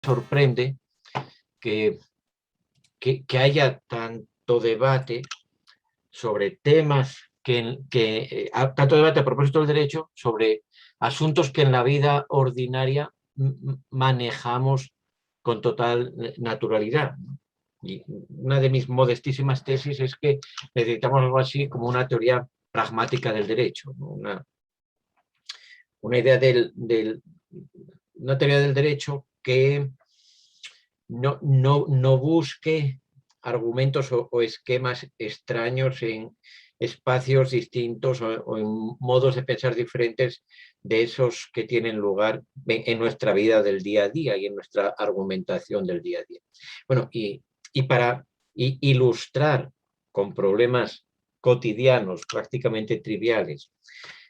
sorprende que, que haya tanto debate sobre temas tanto debate a propósito del derecho sobre asuntos que en la vida ordinaria manejamos con total naturalidad. Y una de mis modestísimas tesis es que necesitamos algo así como una teoría pragmática del derecho, ¿no? Una idea una teoría del derecho que no busque argumentos o esquemas extraños en espacios distintos o en modos de pensar diferentes de esos que tienen lugar en nuestra vida del día a día y en nuestra argumentación del día a día. Bueno, y para ilustrar con problemas cotidianos, prácticamente triviales,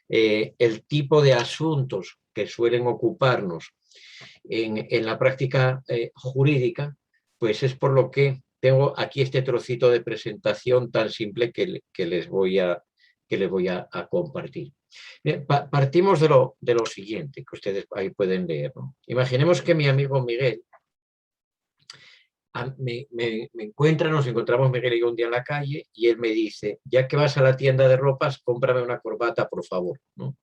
el tipo de asuntos que suelen ocuparnos en la práctica jurídica, pues es por lo que tengo aquí este trocito de presentación tan simple que les voy a compartir. Partimos de lo siguiente, que ustedes ahí pueden leer, ¿no? Imaginemos que mi amigo Miguel nos encontramos Miguel y yo un día en la calle y él me dice, ya que vas a la tienda de ropas, cómprame una corbata, por favor, ¿no?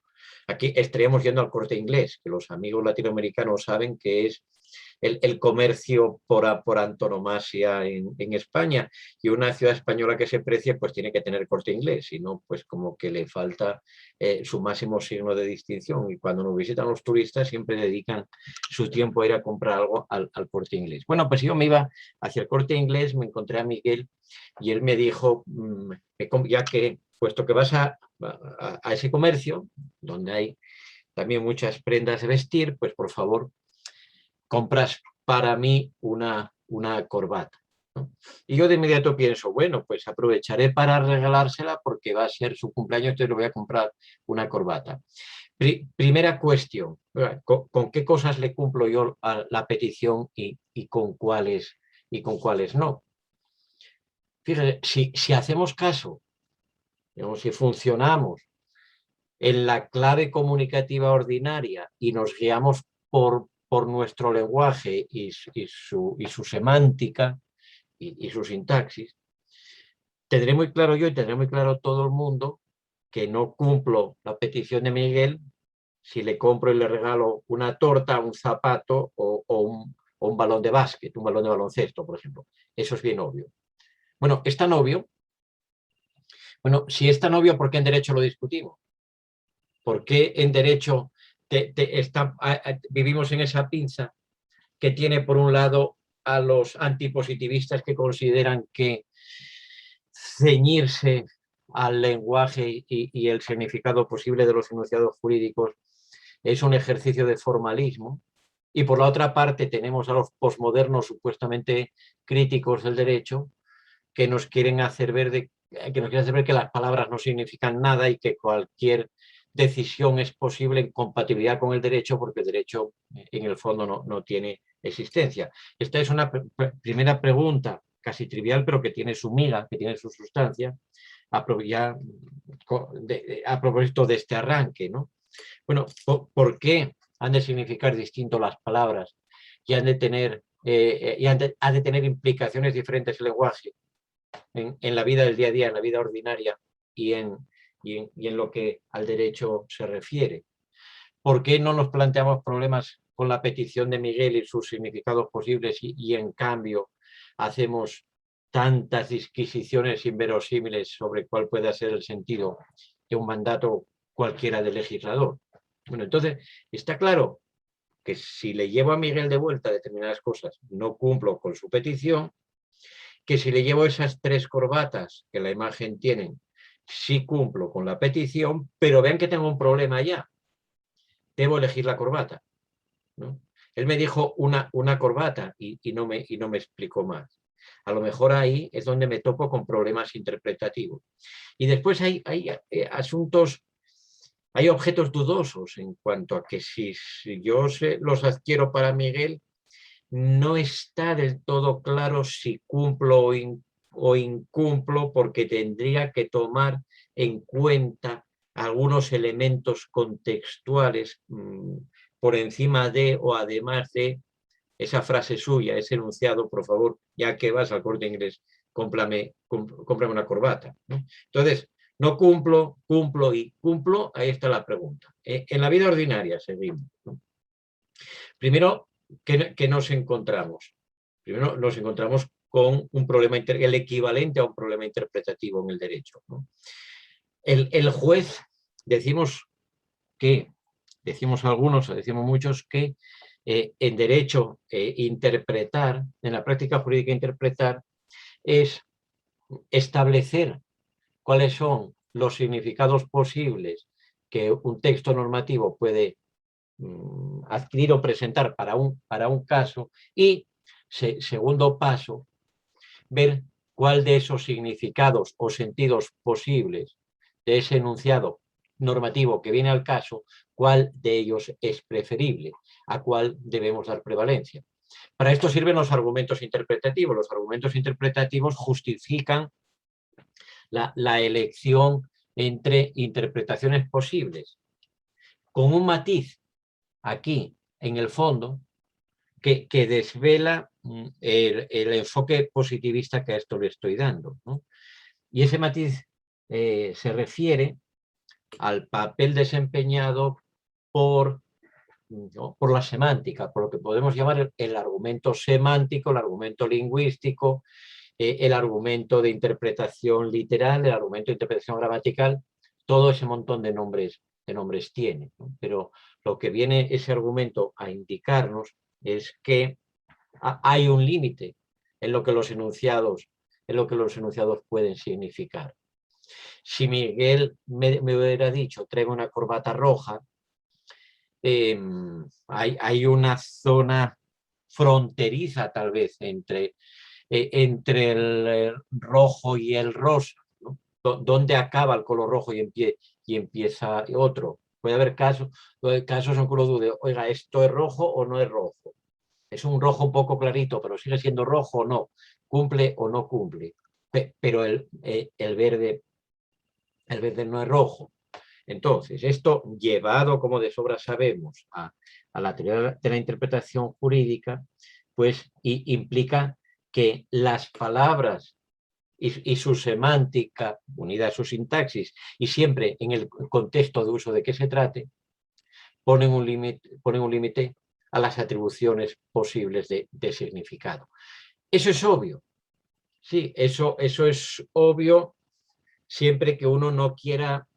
Aquí estaríamos yendo al Corte Inglés, que los amigos latinoamericanos saben que es el comercio por antonomasia en España, y una ciudad española que se precie pues tiene que tener Corte Inglés, si no pues como que le falta su máximo signo de distinción, y cuando nos visitan los turistas siempre dedican su tiempo a ir a comprar algo al Corte Inglés. Bueno, pues yo me iba hacia el Corte Inglés, me encontré a Miguel y él me dijo, ya que puesto que vas a ese comercio, donde hay también muchas prendas de vestir, pues por favor, compras para mí una corbata, ¿no? Y yo de inmediato pienso, bueno, pues aprovecharé para regalársela porque va a ser su cumpleaños, entonces le voy a comprar una corbata. Primera cuestión, ¿con qué cosas le cumplo yo a la petición y con cuáles no? Fíjate, si hacemos caso, digamos, si funcionamos en la clave comunicativa ordinaria y nos guiamos por nuestro lenguaje y su semántica y su sintaxis, tendré muy claro yo y tendré muy claro todo el mundo que no cumplo la petición de Miguel si le compro y le regalo una torta, un zapato o un balón de básquet, un balón de baloncesto, por ejemplo. Eso es bien obvio. Bueno, es tan obvio. Bueno, si es tan obvio, ¿por qué en derecho lo discutimos? ¿Por qué en derecho vivimos en esa pinza que tiene por un lado a los antipositivistas que consideran que ceñirse al lenguaje y el significado posible de los enunciados jurídicos es un ejercicio de formalismo? Y por la otra parte tenemos a los posmodernos supuestamente críticos del derecho que nos quieren hacer ver que las palabras no significan nada y que cualquier decisión es posible en compatibilidad con el derecho, porque el derecho en el fondo no tiene existencia. Esta es una primera pregunta casi trivial, pero que tiene su miga, que tiene su sustancia, a propósito de este arranque, ¿no? Bueno, ¿por qué han de significar distinto las palabras y han de tener, ha de tener implicaciones diferentes el lenguaje en la vida del día a día, en la vida ordinaria y en lo que al derecho se refiere? ¿Por qué no nos planteamos problemas con la petición de Miguel y sus significados posibles y en cambio hacemos tantas disquisiciones inverosímiles sobre cuál puede ser el sentido de un mandato cualquiera del legislador? Bueno, entonces está claro que si le llevo a Miguel de vuelta determinadas cosas, no cumplo con su petición, que si le llevo esas tres corbatas que la imagen tienen, sí cumplo con la petición, pero vean que tengo un problema ya. Debo elegir la corbata, ¿no? Él me dijo una corbata y no me explicó más. A lo mejor ahí es donde me topo con problemas interpretativos. Y después hay asuntos, hay objetos dudosos en cuanto a que si yo los adquiero para Miguel, no está del todo claro si cumplo o incumplo, porque tendría que tomar en cuenta algunos elementos contextuales por encima de o además de esa frase suya, ese enunciado, por favor, ya que vas al Corte Inglés, cómprame una corbata, ¿no? Entonces, no cumplo, cumplo y cumplo, ahí está la pregunta. En la vida ordinaria seguimos, ¿no? Primero, ¿qué nos encontramos? Primero nos encontramos con un problema, el equivalente a un problema interpretativo en el derecho, ¿no? El juez, decimos algunos, decimos muchos, que en derecho interpretar, en la práctica jurídica interpretar, es establecer cuáles son los significados posibles que un texto normativo puede adquirir o presentar para un caso y, segundo paso, ver cuál de esos significados o sentidos posibles de ese enunciado normativo que viene al caso, cuál de ellos es preferible, a cuál debemos dar prevalencia. Para esto sirven los argumentos interpretativos. Los argumentos interpretativos justifican la elección entre interpretaciones posibles, con un matiz aquí en el fondo que desvela el enfoque positivista que a esto le estoy dando, ¿no? Y ese matiz se refiere al papel desempeñado por la semántica, por lo que podemos llamar el argumento semántico, el argumento lingüístico, el argumento de interpretación literal, el argumento de interpretación gramatical, todo ese montón de nombres tiene, ¿no? Pero lo que viene ese argumento a indicarnos es que hay un límite en lo que los enunciados pueden significar. Si Miguel me hubiera dicho, traigo una corbata roja, hay una zona fronteriza tal vez entre el rojo y el rosa, ¿no? ¿Dónde acaba el color rojo y empieza otro? Puede haber casos en que uno dude, oiga, ¿esto es rojo o no es rojo? Es un rojo un poco clarito, pero sigue siendo rojo o no, cumple o no cumple. Pero el verde no es rojo. Entonces, esto llevado, como de sobra sabemos, a la teoría de la interpretación jurídica, pues implica que las palabras y su semántica, unida a su sintaxis, y siempre en el contexto de uso de que se trate, ponen un límite a las atribuciones posibles de significado. Eso es obvio. Sí, eso es obvio siempre que uno no quiera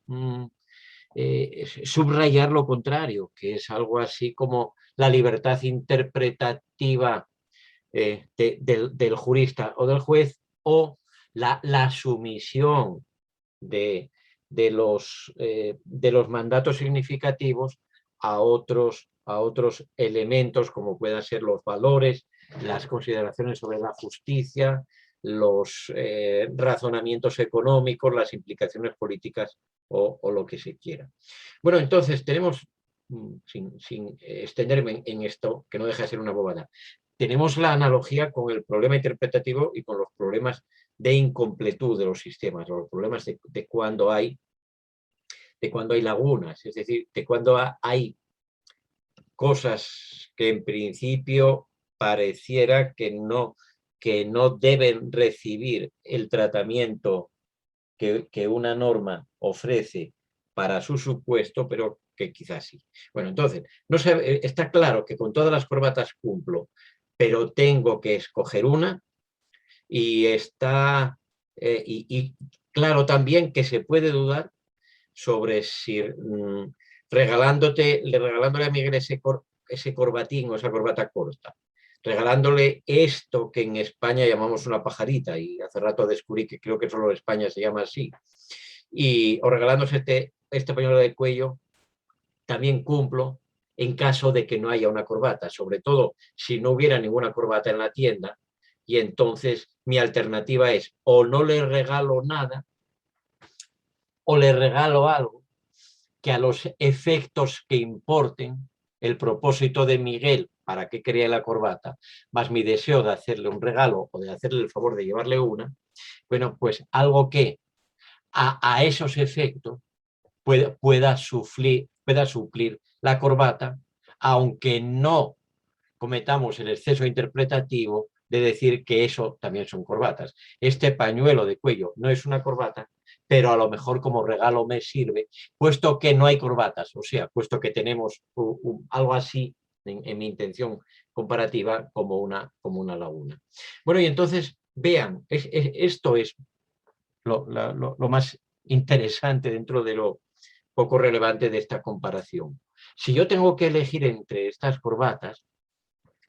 subrayar lo contrario, que es algo así como la libertad interpretativa del jurista o del juez, o la sumisión de los mandatos significativos a otros elementos, como puedan ser los valores, las consideraciones sobre la justicia, los razonamientos económicos, las implicaciones políticas o lo que se quiera. Bueno, entonces tenemos, sin extenderme en esto, que no deja de ser una bobada, tenemos la analogía con el problema interpretativo y con los problemas de incompletud de los sistemas, los problemas de cuando hay lagunas, es decir, de cuando hay cosas que en principio pareciera que no deben recibir el tratamiento que una norma ofrece para su supuesto, pero que quizás sí. Bueno, entonces, está claro que con todas las corbatas cumplo, pero tengo que escoger una, y claro también que se puede dudar sobre si regalándole a Miguel ese corbatín o esa corbata corta, regalándole esto que en España llamamos una pajarita, y hace rato descubrí que creo que solo en España se llama así, o regalándose este pañuelo de cuello, también cumplo en caso de que no haya una corbata, sobre todo si no hubiera ninguna corbata en la tienda, y entonces mi alternativa es o no le regalo nada o le regalo algo que a los efectos que importen, el propósito de Miguel, para qué quería la corbata, más mi deseo de hacerle un regalo o de hacerle el favor de llevarle una, bueno, pues algo que a esos efectos pueda suplir la corbata, aunque no cometamos el exceso interpretativo de decir que eso también son corbatas. Este pañuelo de cuello no es una corbata, pero a lo mejor como regalo me sirve, puesto que no hay corbatas, o sea, puesto que tenemos algo así en mi intención comparativa como una laguna. Bueno, y entonces, vean, esto es lo más interesante dentro de lo poco relevante de esta comparación. Si yo tengo que elegir entre estas corbatas,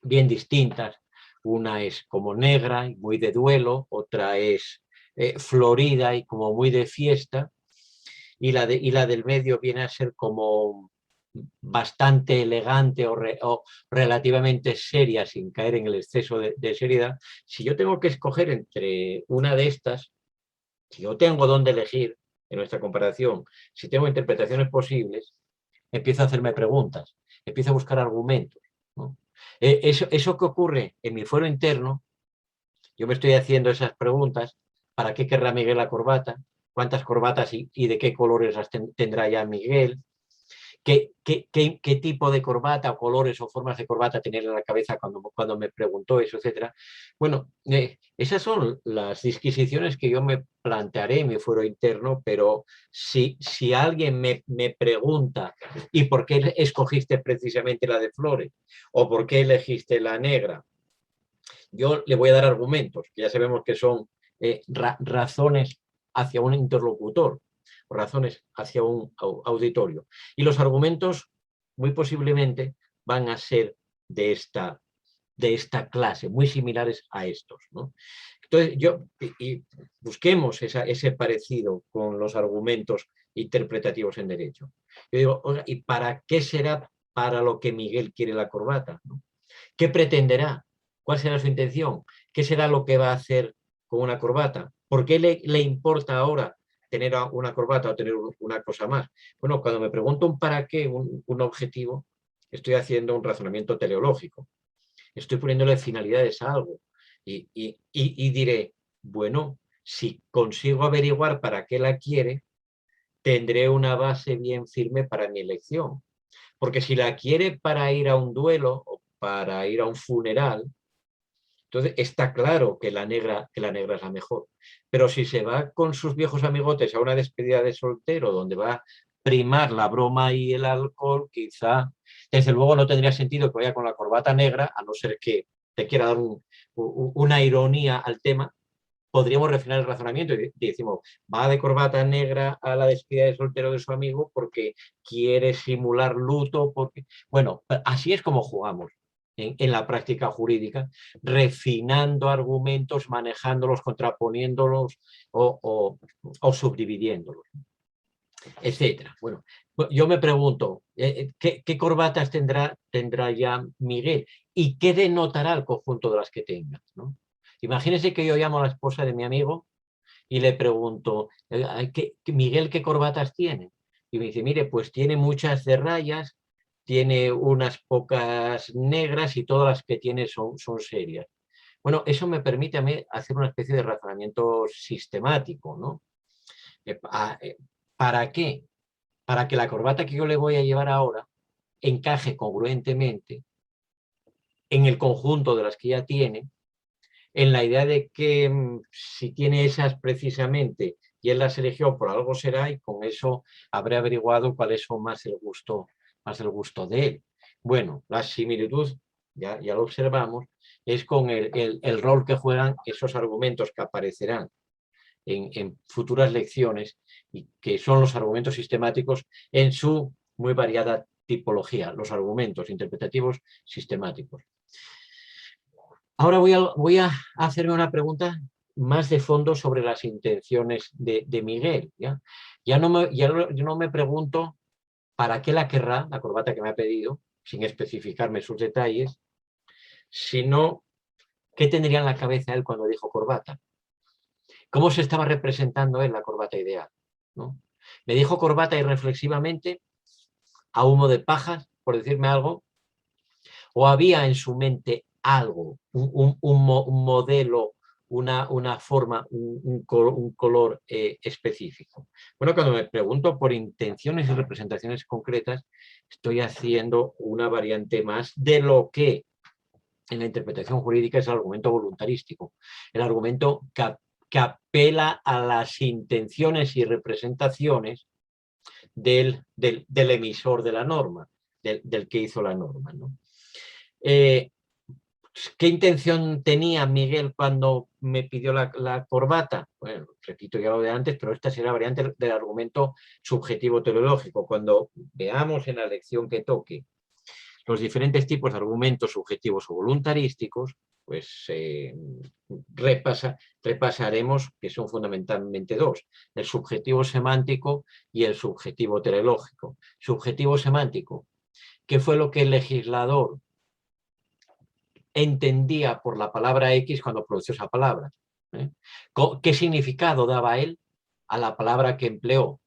bien distintas, una es como negra y muy de duelo, otra es florida y como muy de fiesta, y la del medio viene a ser como bastante elegante o relativamente seria sin caer en el exceso de seriedad. Si yo tengo que escoger entre una de estas, si yo tengo dónde elegir en nuestra comparación, si tengo interpretaciones posibles, empiezo a hacerme preguntas, empiezo a buscar argumentos, ¿no? Eso que ocurre en mi fuero interno, yo me estoy haciendo esas preguntas: ¿para qué querrá Miguel la corbata? ¿Cuántas corbatas y de qué colores las tendrá ya Miguel? ¿Qué tipo de corbata o colores o formas de corbata tenía en la cabeza cuando me preguntó eso, etcétera? Bueno, esas son las disquisiciones que yo me plantearé en mi fuero interno, pero si alguien me pregunta ¿y por qué escogiste precisamente la de flores? ¿O por qué elegiste la negra? Yo le voy a dar argumentos, que ya sabemos que son razones hacia un interlocutor, razones hacia un auditorio. Y los argumentos muy posiblemente van a ser de esta clase, muy similares a estos, ¿no? Entonces, busquemos ese parecido con los argumentos interpretativos en derecho. Yo digo, oiga, ¿y para qué será para lo que Miguel quiere la corbata, ¿no? ¿Qué pretenderá? ¿Cuál será su intención? ¿Qué será lo que va a hacer con una corbata? ¿Por qué le importa ahora tener una corbata o tener una cosa más? Bueno, cuando me pregunto un para qué, un objetivo, estoy haciendo un razonamiento teleológico. Estoy poniéndole finalidades a algo. Y diré, bueno, si consigo averiguar para qué la quiere, tendré una base bien firme para mi elección. Porque si la quiere para ir a un duelo o para ir a un funeral, entonces está claro que la negra es la mejor. Pero si se va con sus viejos amigotes a una despedida de soltero donde va a primar la broma y el alcohol, quizá, desde luego no tendría sentido que vaya con la corbata negra, a no ser que te quiera dar una ironía al tema. Podríamos refinar el razonamiento y decimos, va de corbata negra a la despedida de soltero de su amigo porque quiere simular luto, porque... Bueno, así es como jugamos en la práctica jurídica, refinando argumentos, manejándolos, contraponiéndolos o subdividiéndolos, etcétera. Bueno, yo me pregunto, ¿qué corbatas tendrá ya Miguel? ¿Y qué denotará el conjunto de las que tenga, ¿no? Imagínense que yo llamo a la esposa de mi amigo y le pregunto, Miguel, ¿qué corbatas tiene? Y me dice, mire, pues tiene muchas de rayas, tiene unas pocas negras y todas las que tiene son serias. Bueno, eso me permite a mí hacer una especie de razonamiento sistemático, ¿no? ¿Para qué? Para que la corbata que yo le voy a llevar ahora encaje congruentemente en el conjunto de las que ya tiene, en la idea de que si tiene esas precisamente y él las eligió, por algo será, y con eso habré averiguado cuáles son más el gusto de él. Bueno, la similitud, ya lo observamos, es con el rol que juegan esos argumentos que aparecerán en futuras lecciones y que son los argumentos sistemáticos en su muy variada tipología, los argumentos interpretativos sistemáticos. Ahora voy a hacerme una pregunta más de fondo sobre las intenciones de Miguel. Ya no me pregunto para qué la querrá, la corbata que me ha pedido, sin especificarme sus detalles, sino qué tendría en la cabeza él cuando dijo corbata. ¿Cómo se estaba representando él la corbata ideal, ¿no? Me dijo corbata irreflexivamente, a humo de pajas, por decirme algo, o había en su mente algo, un modelo, una forma, un color específico. Bueno, cuando me pregunto por intenciones y representaciones concretas, estoy haciendo una variante más de lo que en la interpretación jurídica es el argumento voluntarístico, el argumento que apela a las intenciones y representaciones del emisor de la norma, del que hizo la norma, ¿no? ¿Qué intención tenía Miguel cuando me pidió la corbata? Bueno, repito ya lo de antes, pero esta será la variante del argumento subjetivo teleológico. Cuando veamos en la lección que toque los diferentes tipos de argumentos subjetivos o voluntarísticos, pues repasaremos, que son fundamentalmente dos: el subjetivo semántico y el subjetivo teleológico. Subjetivo semántico: ¿qué fue lo que el legislador entendía por la palabra X cuando pronunció esa palabra? ¿Qué significado daba él a la palabra que empleó?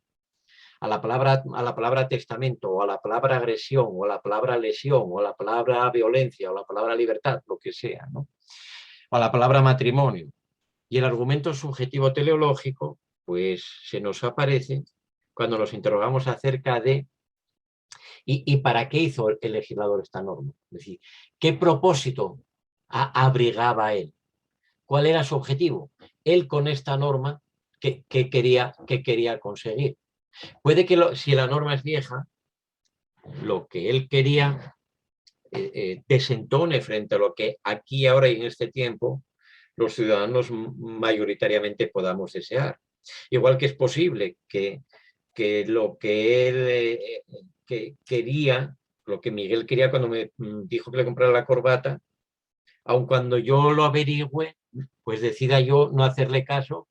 A la palabra testamento, o a la palabra agresión, o a la palabra lesión, o a la palabra violencia, o a la palabra libertad, lo que sea, ¿no? O a la palabra matrimonio. Y el argumento subjetivo teleológico, pues se nos aparece cuando nos interrogamos acerca de ¿y para qué hizo el legislador esta norma? Es decir, ¿qué propósito abrigaba él? ¿Cuál era su objetivo? Él con esta norma, ¿qué quería conseguir? Puede que si la norma es vieja, lo que él quería desentone frente a lo que aquí, ahora y en este tiempo los ciudadanos mayoritariamente podamos desear. Igual que es posible que lo que él quería, lo que Miguel quería cuando me dijo que le comprara la corbata, aun cuando yo lo averigüe, pues decida yo no hacerle caso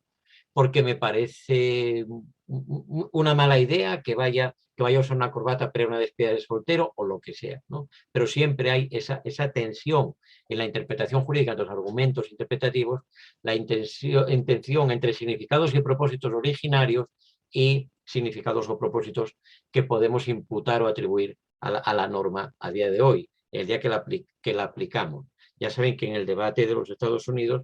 porque me parece una mala idea que vaya a usar una corbata para una despedida de soltero o lo que sea, ¿no? Pero siempre hay esa tensión en la interpretación jurídica de los argumentos interpretativos, la intención entre significados y propósitos originarios y significados o propósitos que podemos imputar o atribuir a la norma a día de hoy, el día que la aplicamos. Ya saben que en el debate de los Estados Unidos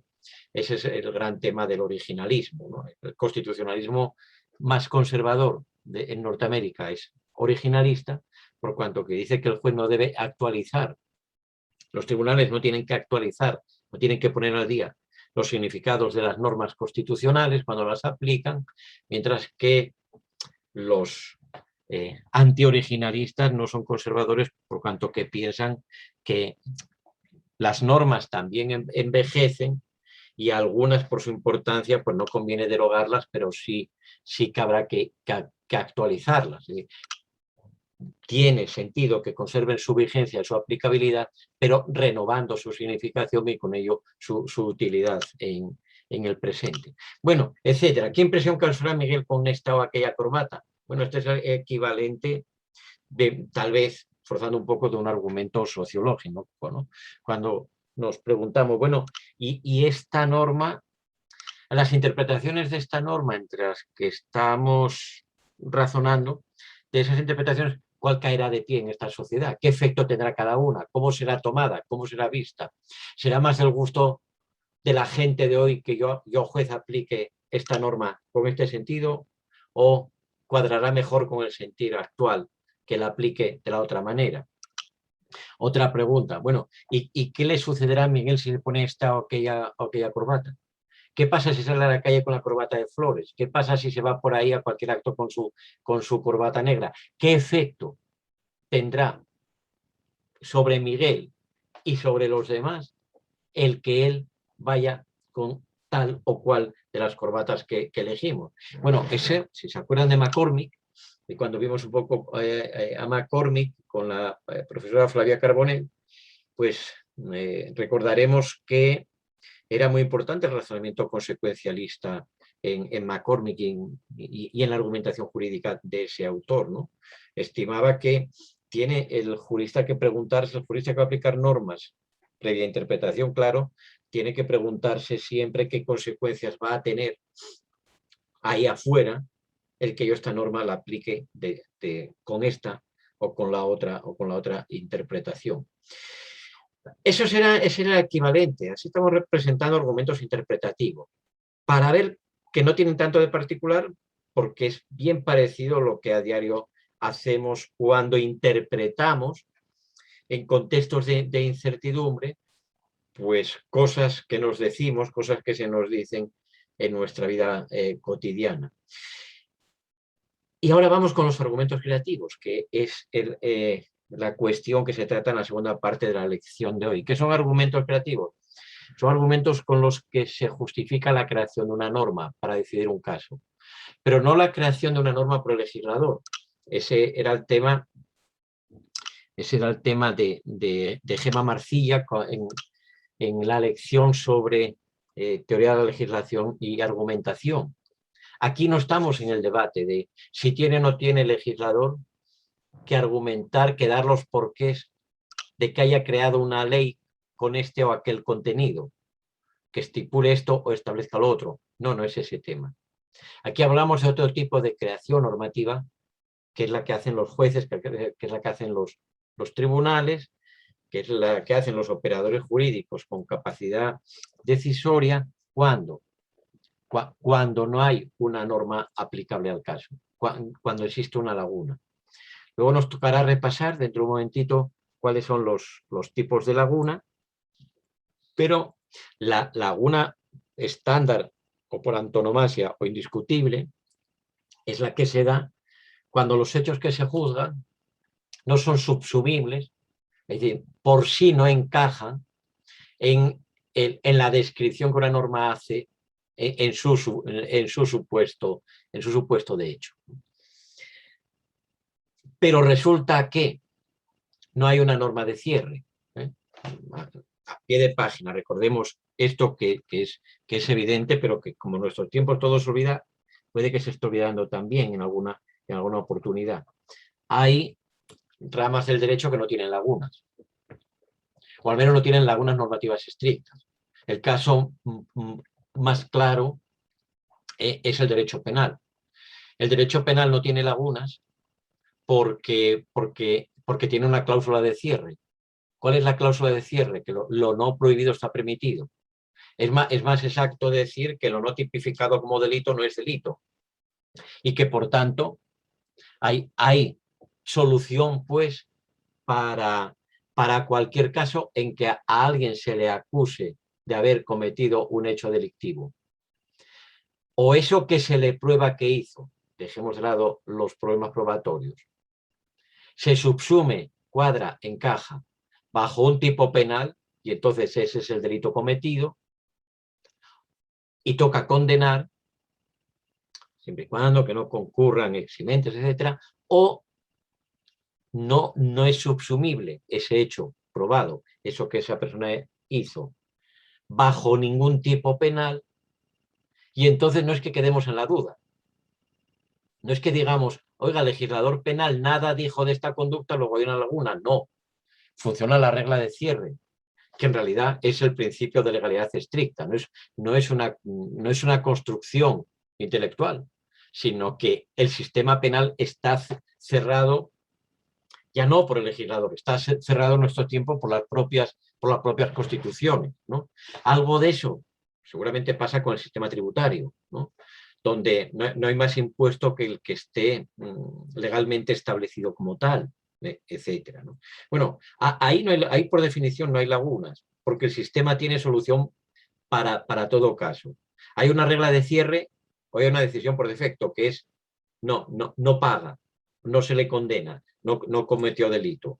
ese es el gran tema del originalismo, ¿no? El constitucionalismo más conservador en Norteamérica es originalista, por cuanto que dice que el juez no debe actualizar. Los tribunales no tienen que actualizar, no tienen que poner al día los significados de las normas constitucionales cuando las aplican, mientras que los antioriginalistas no son conservadores, por cuanto que piensan que las normas también envejecen y algunas por su importancia pues no conviene derogarlas, pero sí que habrá que actualizarlas. Tiene sentido que conserven su vigencia y su aplicabilidad, pero renovando su significación y con ello su utilidad en el presente. Bueno, etcétera. ¿Qué impresión causará Miguel con esta o aquella corbata? Bueno, este es el equivalente de, tal vez, forzando un poco, de un argumento sociológico, ¿no? Cuando nos preguntamos, bueno, ¿y esta norma, las interpretaciones de esta norma entre las que estamos razonando, de esas interpretaciones, cuál caerá de pie en esta sociedad? ¿Qué efecto tendrá cada una? ¿Cómo será tomada? ¿Cómo será vista? ¿Será más el gusto de la gente de hoy que yo juez aplique esta norma con este sentido, o cuadrará mejor con el sentido actual que la aplique de la otra manera? Otra pregunta, bueno, ¿y qué le sucederá a Miguel si le pone esta o aquella corbata? ¿Qué pasa si sale a la calle con la corbata de flores? ¿Qué pasa si se va por ahí a cualquier acto con su corbata negra? ¿Qué efecto tendrá sobre Miguel y sobre los demás el que él vaya con tal o cual de las corbatas que elegimos? Bueno, si se acuerdan de McCormick, y cuando vimos un poco a McCormick con la profesora Flavia Carbonell, pues recordaremos que era muy importante el razonamiento consecuencialista en McCormick y en la argumentación jurídica de ese autor, ¿no? Estimaba que tiene el jurista que preguntarse, el jurista que va a aplicar normas previa interpretación, claro, tiene que preguntarse siempre qué consecuencias va a tener ahí afuera el que yo esta norma la aplique con esta o con la otra interpretación. Ese era el equivalente. Así estamos representando argumentos interpretativos para ver que no tienen tanto de particular, porque es bien parecido a lo que a diario hacemos cuando interpretamos en contextos de incertidumbre pues cosas que nos decimos, cosas que se nos dicen en nuestra vida cotidiana. Y ahora vamos con los argumentos creativos, que es la cuestión que se trata en la segunda parte de la lección de hoy. ¿Qué son argumentos creativos? Son argumentos con los que se justifica la creación de una norma para decidir un caso, pero no la creación de una norma por el legislador. Ese era el tema de Gemma Marcilla en la lección sobre teoría de la legislación y argumentación. Aquí no estamos en el debate de si tiene o no tiene el legislador que argumentar, que dar los porqués de que haya creado una ley con este o aquel contenido, que estipule esto o establezca lo otro. No, no es ese tema. Aquí hablamos de otro tipo de creación normativa, que es la que hacen los jueces, que es la que hacen los tribunales, que es la que hacen los operadores jurídicos con capacidad decisoria, cuando no hay una norma aplicable al caso, cuando existe una laguna. Luego nos tocará repasar dentro de un momentito cuáles son los tipos de laguna, pero la laguna estándar o por antonomasia o indiscutible es la que se da cuando los hechos que se juzgan no son subsumibles, es decir, por sí no encajan en la descripción que una norma hace en su supuesto de hecho. Pero resulta que no hay una norma de cierre. A pie de página, recordemos esto que es evidente, pero que como en nuestros tiempos todo se olvida, puede que se esté olvidando también en alguna oportunidad. Hay ramas del derecho que no tienen lagunas, o al menos no tienen lagunas normativas estrictas. El caso más claro es el derecho penal. El derecho penal no tiene lagunas porque tiene una cláusula de cierre. ¿Cuál es la cláusula de cierre? Que lo no prohibido está permitido. Es más exacto decir que lo no tipificado como delito no es delito. Y que, por tanto, hay solución, pues, para cualquier caso en que a alguien se le acuse de haber cometido un hecho delictivo. O eso que se le prueba que hizo, dejemos de lado los problemas probatorios, se subsume, cuadra, encaja bajo un tipo penal, y entonces ese es el delito cometido, y toca condenar, siempre y cuando que no concurran eximentes, etcétera, o no es subsumible ese hecho probado, eso que esa persona hizo, bajo ningún tipo penal, y entonces no es que quedemos en la duda. No es que digamos, oiga, el legislador penal nada dijo de esta conducta, luego hay una laguna. No, funciona la regla de cierre, que en realidad es el principio de legalidad estricta, no es una construcción intelectual, sino que el sistema penal está cerrado, ya no por el legislador, está cerrado en nuestro tiempo por las propias constituciones, ¿no? Algo de eso seguramente pasa con el sistema tributario, ¿no? Donde no hay más impuesto que el que esté legalmente establecido como tal, etcétera, ¿no? Bueno, ahí por definición no hay lagunas, porque el sistema tiene solución para todo caso. Hay una regla de cierre o hay una decisión por defecto, que es no paga, no se le condena, no cometió delito.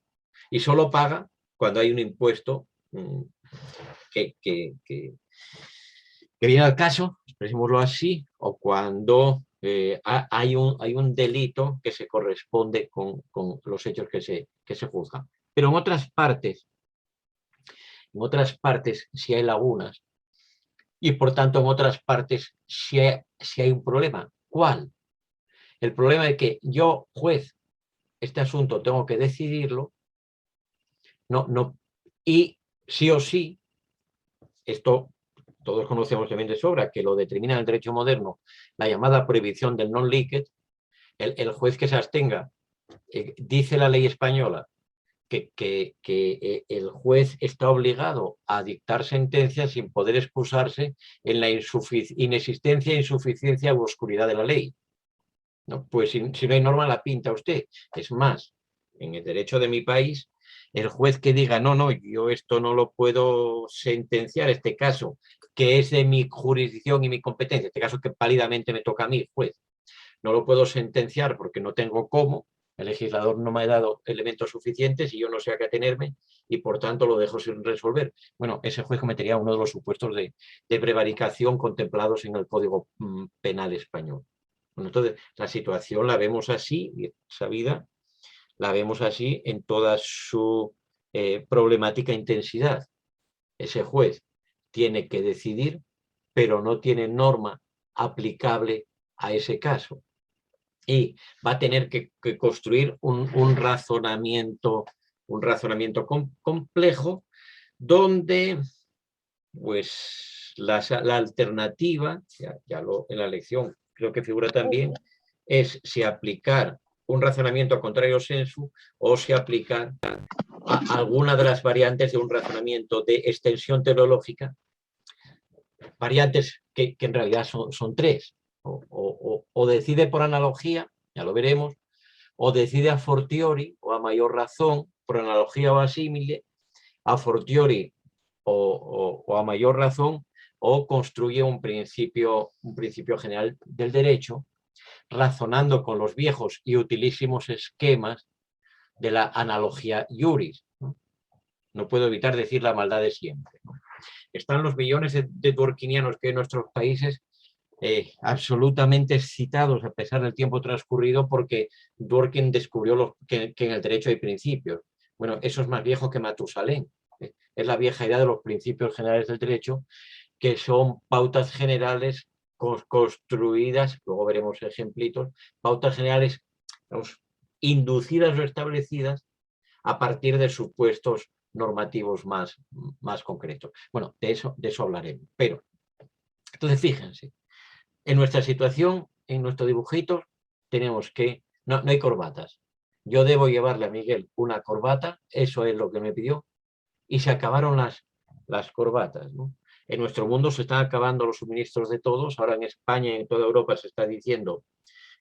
Y solo paga cuando hay un impuesto que viene al caso, expresémoslo así, o cuando hay un delito que se corresponde con los hechos que se juzgan. Pero en otras partes sí hay lagunas, y por tanto en otras partes sí hay un problema. ¿Cuál? El problema es que yo, juez, este asunto tengo que decidirlo, y sí o sí, esto todos conocemos también de sobra, que lo determina en el derecho moderno, la llamada prohibición del non-liquid, el juez que se abstenga, dice la ley española que el juez está obligado a dictar sentencias sin poder excusarse en la inexistencia, insuficiencia u oscuridad de la ley. ¿No? Pues si no hay norma, la pinta usted. Es más, en el derecho de mi país, el juez que diga, no, no, yo esto no lo puedo sentenciar, este caso, que es de mi jurisdicción y mi competencia, este caso que válidamente me toca a mí, juez, no lo puedo sentenciar porque no tengo cómo, el legislador no me ha dado elementos suficientes y yo no sé a qué atenerme y por tanto lo dejo sin resolver. Bueno, ese juez cometería uno de los supuestos de prevaricación contemplados en el Código Penal español. Bueno, entonces, la situación la vemos así, sabida, la vemos así en toda su problemática intensidad. Ese juez tiene que decidir, pero no tiene norma aplicable a ese caso. Y va a tener que construir un razonamiento complejo donde pues la alternativa, en la lección creo que figura también, es si aplicar un razonamiento a contrario sensu o si aplicar alguna de las variantes de un razonamiento de extensión teleológica, variantes que en realidad son tres. O decide por analogía, ya lo veremos, o decide a fortiori o a mayor razón, por analogía o asímile, a fortiori o a mayor razón, o construye un principio general del derecho, razonando con los viejos y utilísimos esquemas de la analogía iuris. No puedo evitar decir la maldad de siempre. Están los millones de dworkinianos que hay en nuestros países absolutamente excitados a pesar del tiempo transcurrido porque Dworkin descubrió que en el derecho hay principios. Bueno, eso es más viejo que Matusalén. Es la vieja idea de los principios generales del derecho, que son pautas generales construidas, luego veremos ejemplitos, pautas generales, digamos, inducidas o establecidas a partir de supuestos normativos más concretos. Bueno, de eso hablaremos. Pero, entonces fíjense, en nuestra situación, en nuestro dibujito, tenemos que no hay corbatas. Yo debo llevarle a Miguel una corbata, eso es lo que me pidió, y se acabaron las corbatas, ¿no? En nuestro mundo se están acabando los suministros de todos, ahora en España y en toda Europa se está diciendo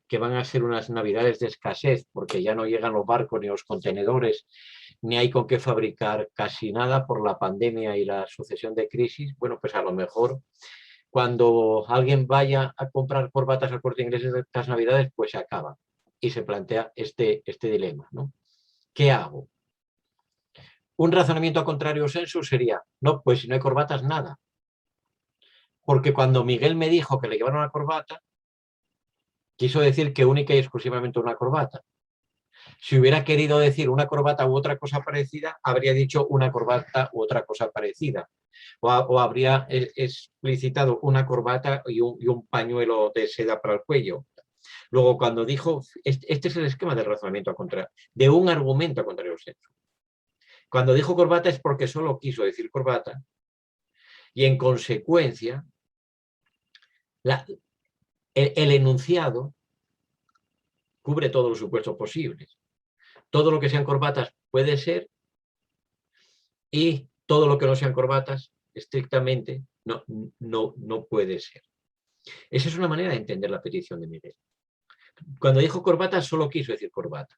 que van a ser unas navidades de escasez porque ya no llegan los barcos ni los contenedores, ni hay con qué fabricar casi nada por la pandemia y la sucesión de crisis. Bueno, pues a lo mejor cuando alguien vaya a comprar corbatas al Corte Inglés de estas navidades, pues se acaba y se plantea este dilema, ¿no? ¿Qué hago? Un razonamiento a contrario sensu sería, no, pues si no hay corbatas, nada. Porque cuando Miguel me dijo que le llevaron una corbata, quiso decir que única y exclusivamente una corbata. Si hubiera querido decir una corbata u otra cosa parecida, habría dicho una corbata u otra cosa parecida. O habría explicitado una corbata y un pañuelo de seda para el cuello. Luego, cuando dijo, este es el esquema del razonamiento a contrario, de un argumento a contrario sensu. Cuando dijo corbata es porque solo quiso decir corbata y en consecuencia el enunciado cubre todos los supuestos posibles. Todo lo que sean corbatas puede ser y todo lo que no sean corbatas estrictamente no puede ser. Esa es una manera de entender la petición de Miguel. Cuando dijo corbata solo quiso decir corbata.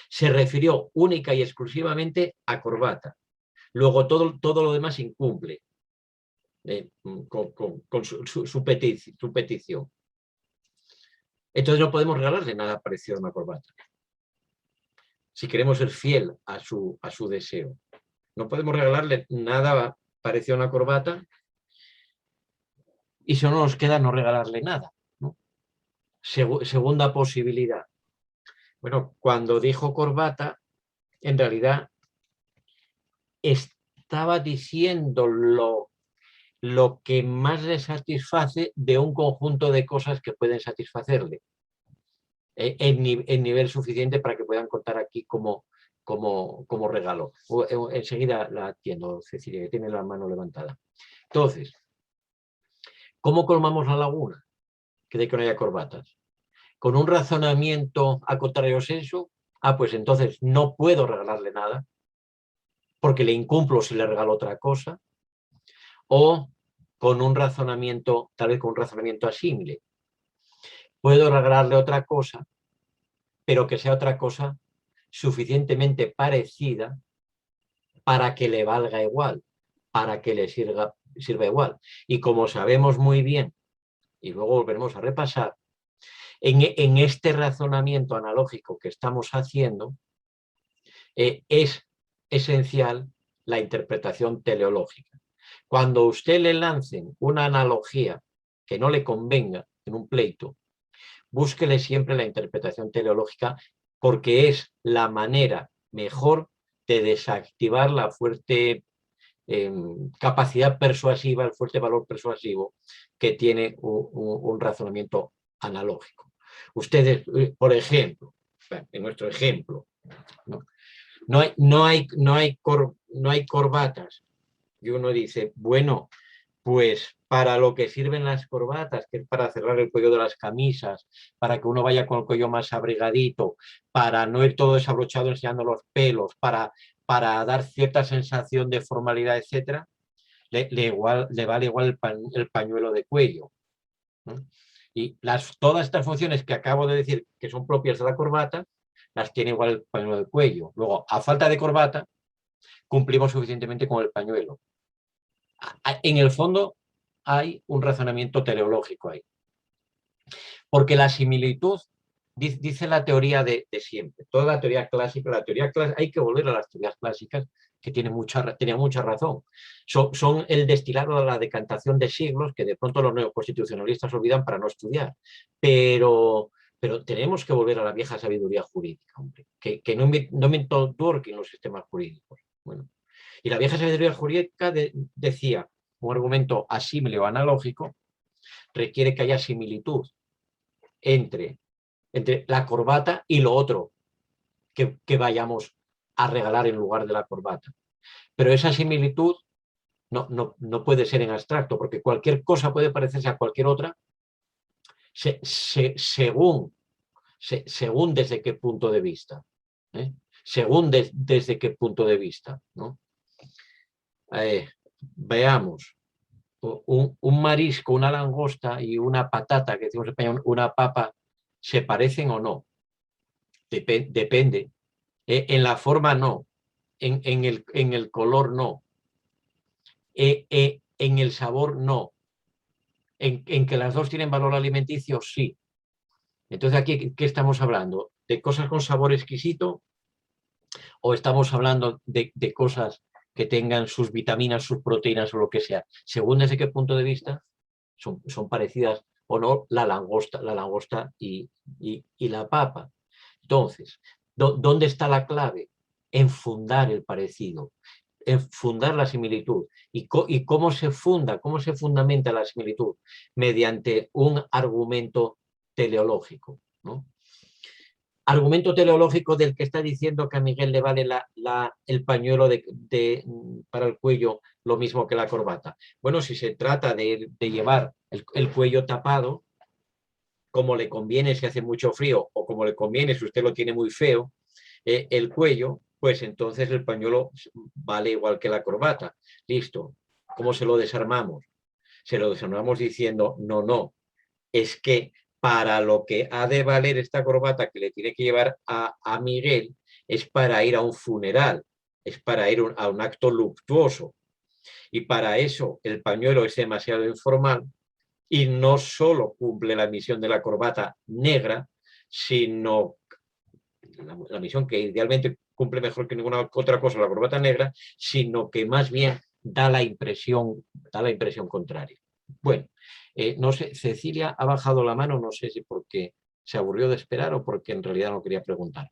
Se refirió única y exclusivamente a corbata. Luego todo lo demás incumple con su petición. Entonces no podemos regalarle nada parecido a una corbata. Si queremos ser fiel a su deseo. No podemos regalarle nada parecido a una corbata y solo nos queda no regalarle nada, ¿no? Segunda posibilidad. Bueno, cuando dijo corbata, en realidad estaba diciendo lo que más le satisface de un conjunto de cosas que pueden satisfacerle en nivel suficiente para que puedan contar aquí como regalo. Enseguida la atiendo, Cecilia, que tiene la mano levantada. Entonces, ¿cómo colmamos la laguna? Que de que no haya corbatas. Con un razonamiento a contrario sensu, pues entonces no puedo regalarle nada, porque le incumplo si le regalo otra cosa, o con un razonamiento, tal vez con un razonamiento asímile. Puedo regalarle otra cosa, pero que sea otra cosa suficientemente parecida para que le valga igual, para que le sirva igual. Y como sabemos muy bien, y luego volveremos a repasar, en este razonamiento analógico que estamos haciendo, es esencial la interpretación teleológica. Cuando a usted le lancen una analogía que no le convenga en un pleito, búsquele siempre la interpretación teleológica, porque es la manera mejor de desactivar la fuerte capacidad persuasiva, el fuerte valor persuasivo que tiene un razonamiento analógico. Ustedes, por ejemplo, en nuestro ejemplo, no hay corbatas. Y uno dice, bueno, pues para lo que sirven las corbatas, que es para cerrar el cuello de las camisas, para que uno vaya con el cuello más abrigadito, para no ir todo desabrochado enseñando los pelos, para dar cierta sensación de formalidad, etcétera, le vale igual el pañuelo de cuello, ¿no? Y todas estas funciones que acabo de decir que son propias de la corbata, las tiene igual el pañuelo de cuello. Luego, a falta de corbata, cumplimos suficientemente con el pañuelo. En el fondo hay un razonamiento teleológico ahí. Porque la similitud, dice la teoría de siempre, toda la teoría clásica, hay que volver a las teorías clásicas, que tenía mucha razón. Son el destilado de la decantación de siglos que de pronto los neoconstitucionalistas olvidan para no estudiar. Pero tenemos que volver a la vieja sabiduría jurídica, hombre, que no inventó Dworkin los sistemas jurídicos. Bueno, y la vieja sabiduría jurídica decía, un argumento asímile o analógico requiere que haya similitud entre la corbata y lo otro que vayamos a regalar en lugar de la corbata. Pero esa similitud no puede ser en abstracto, porque cualquier cosa puede parecerse a cualquier otra según desde qué punto de vista. Según desde qué punto de vista, ¿no? Veamos. Un marisco, una langosta y una patata, que decimos en español, una papa, ¿se parecen o no? Depende. En la forma no, en el color no, en el sabor no, en que las dos tienen valor alimenticio sí. Entonces aquí, ¿qué estamos hablando? ¿De cosas con sabor exquisito o estamos hablando de cosas que tengan sus vitaminas, sus proteínas o lo que sea? Según desde qué punto de vista son parecidas o no la langosta y la papa. Entonces, ¿dónde está la clave? En fundar el parecido, en fundar la similitud. ¿Y cómo se fundamenta la similitud? Mediante un argumento teleológico, ¿no? Argumento teleológico del que está diciendo que a Miguel le vale el pañuelo para el cuello lo mismo que la corbata. Bueno, si se trata de llevar el cuello tapado, como le conviene si hace mucho frío o como le conviene si usted lo tiene muy feo, el cuello, pues entonces el pañuelo vale igual que la corbata. Listo. ¿Cómo se lo desarmamos? Se lo desarmamos diciendo, no, es que para lo que ha de valer esta corbata que le tiene que llevar a Miguel es para ir a un funeral, es para ir a un acto luctuoso. Y para eso el pañuelo es demasiado informal y no solo cumple la misión de la corbata negra, sino la misión que idealmente cumple mejor que ninguna otra cosa la corbata negra, sino que más bien da la impresión contraria. Bueno, no sé, Cecilia ha bajado la mano, no sé si porque se aburrió de esperar o porque en realidad no quería preguntar.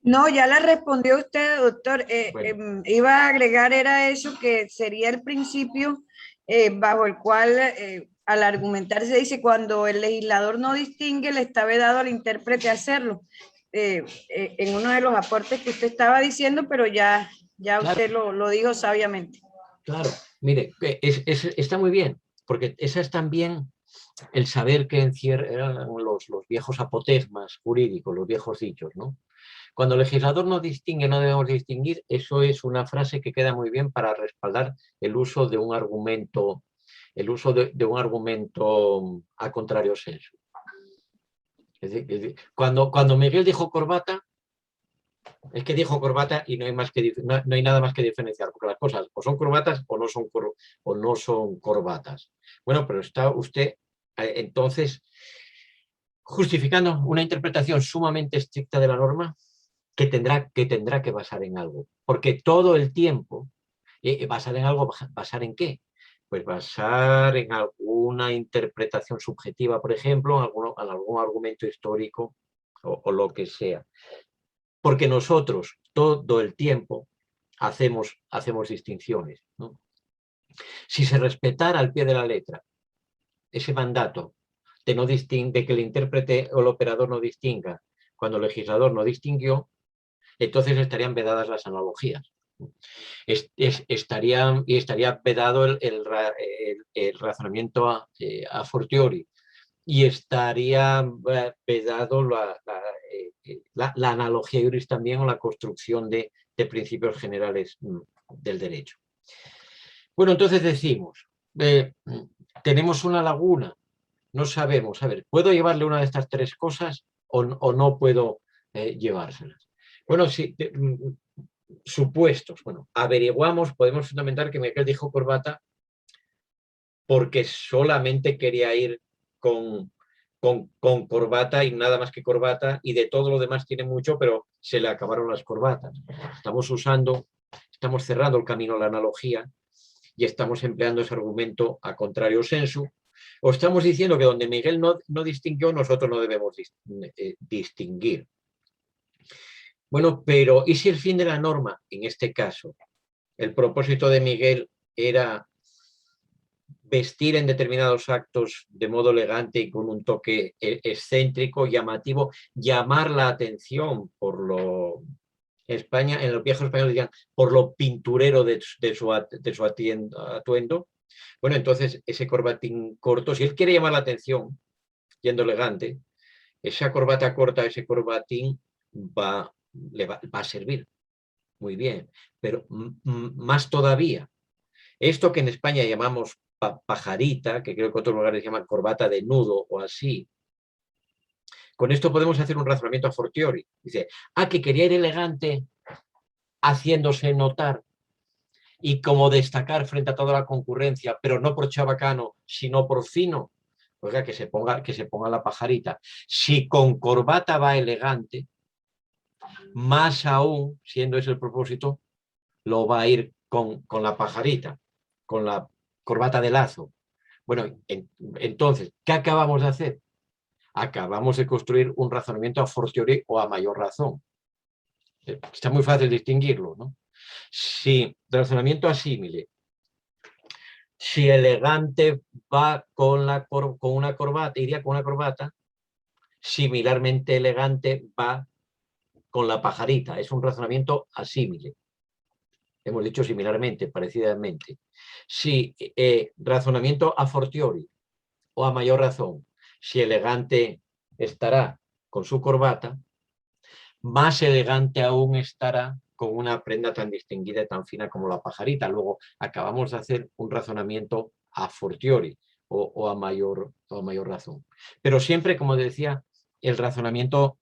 No, ya le respondió usted, doctor. Bueno. Iba a agregar, era eso, que sería el principio bajo el cual, al argumentar, se dice, cuando el legislador no distingue, le está vedado al intérprete hacerlo. En uno de los aportes que usted estaba diciendo, pero ya usted Claro. lo dijo sabiamente. Claro, mire, está muy bien, porque esa es también el saber que eran los viejos apotegmas jurídicos, los viejos dichos, ¿no? Cuando el legislador no distingue, no debemos distinguir, eso es una frase que queda muy bien para respaldar el uso de un argumento, a contrario sensu. Es decir, cuando Miguel dijo corbata, Es que dijo corbata y no hay, no hay nada más que diferenciar, porque las cosas o son corbatas o no son corbatas. Bueno, pero está usted entonces justificando una interpretación sumamente estricta de la norma que tendrá que basar en algo. Porque todo el tiempo, basar en algo, ¿basar en qué? Pues basar en alguna interpretación subjetiva, por ejemplo, en algún argumento histórico o lo que sea. Porque nosotros todo el tiempo hacemos distinciones, ¿no? Si se respetara al pie de la letra ese mandato de que el intérprete o el operador no distinga cuando el legislador no distinguió, entonces estarían vedadas las analogías. Estaría vedado el razonamiento a fortiori y estaría vedado la analogía iuris también o la construcción de principios generales del derecho. Bueno, entonces decimos, tenemos una laguna, no sabemos, a ver, ¿puedo llevarle una de estas tres cosas o no puedo llevárselas? Bueno, sí, supuestos, bueno, averiguamos, podemos fundamentar que Miguel dijo corbata porque solamente quería ir con corbata y nada más que corbata, y de todo lo demás tiene mucho, pero se le acabaron las corbatas. Estamos cerrando el camino a la analogía y estamos empleando ese argumento a contrario sensu, o estamos diciendo que donde Miguel no distinguió, nosotros no debemos distinguir. Bueno, pero ¿y si el fin de la norma, en este caso, el propósito de Miguel era vestir en determinados actos de modo elegante y con un toque excéntrico, llamativo, llamar la atención por lo... España, en los viejos españoles decían, por lo pinturero de su atuendo? Bueno, entonces ese corbatín corto, si él quiere llamar la atención, yendo elegante, esa corbata corta, ese corbatín le va a servir muy bien, pero más todavía, esto que en España llamamos pajarita, que creo que en otros lugares llaman corbata de nudo o así, con esto podemos hacer un razonamiento a fortiori. Dice, que quería ir elegante haciéndose notar y como destacar frente a toda la concurrencia, pero no por chabacano, sino por fino. Oiga, que se ponga la pajarita. Si con corbata va elegante, más aún, siendo ese el propósito, lo va a ir con la pajarita, con la corbata de lazo. Bueno, entonces, ¿qué acabamos de hacer? Acabamos de construir un razonamiento a fortiori o a mayor razón. Está muy fácil distinguirlo, ¿no? Si razonamiento asímile, si elegante va con una corbata, iría con una corbata, similarmente elegante va con la pajarita. Es un razonamiento asímile. Hemos dicho similarmente, parecidamente. Si razonamiento a fortiori o a mayor razón, si elegante estará con su corbata, más elegante aún estará con una prenda tan distinguida y tan fina como la pajarita. Luego acabamos de hacer un razonamiento a fortiori o a mayor razón. Pero siempre, como decía, el razonamiento,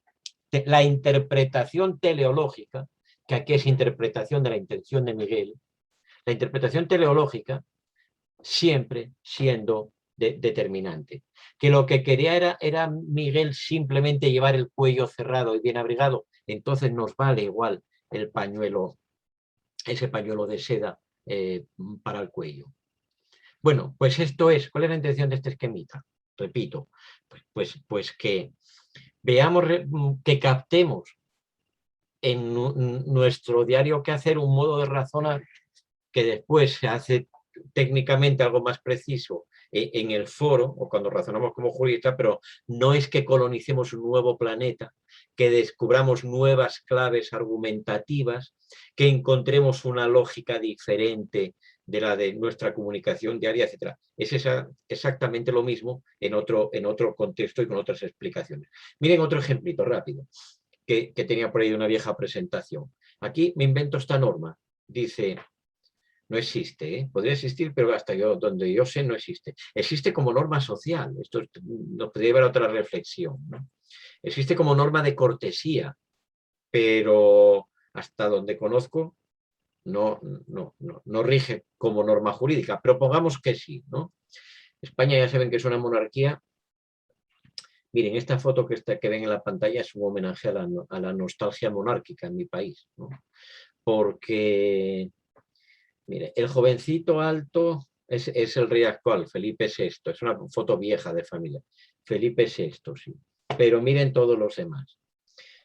la interpretación teleológica, que aquí es interpretación de la intención de Miguel, la interpretación teleológica siempre siendo determinante. Que lo que quería era Miguel simplemente llevar el cuello cerrado y bien abrigado, entonces nos vale igual el pañuelo, ese pañuelo de seda para el cuello. Bueno, pues esto es, ¿cuál es la intención de este esquemita? Repito, pues que veamos, que captemos en nuestro diario quehacer un modo de razonar que después se hace técnicamente algo más preciso en el foro o cuando razonamos como juristas, pero no es que colonicemos un nuevo planeta, que descubramos nuevas claves argumentativas, que encontremos una lógica diferente de la de nuestra comunicación diaria, etc. Es exactamente lo mismo en otro contexto y con otras explicaciones. Miren otro ejemplito rápido que tenía por ahí una vieja presentación. Aquí me invento esta norma. Dice, no existe, ¿eh? Podría existir, pero hasta donde yo sé no existe. Existe como norma social, esto nos podría llevar a otra reflexión, ¿no? Existe como norma de cortesía, pero hasta donde conozco no rige como norma jurídica, pero pongamos que sí, ¿no? España ya saben que es una monarquía. Miren, esta foto que ven en la pantalla es un homenaje a la nostalgia monárquica en mi país, ¿no? Porque, mire, el jovencito alto es el rey actual, Felipe VI, es una foto vieja de familia, Felipe VI, sí, pero miren todos los demás.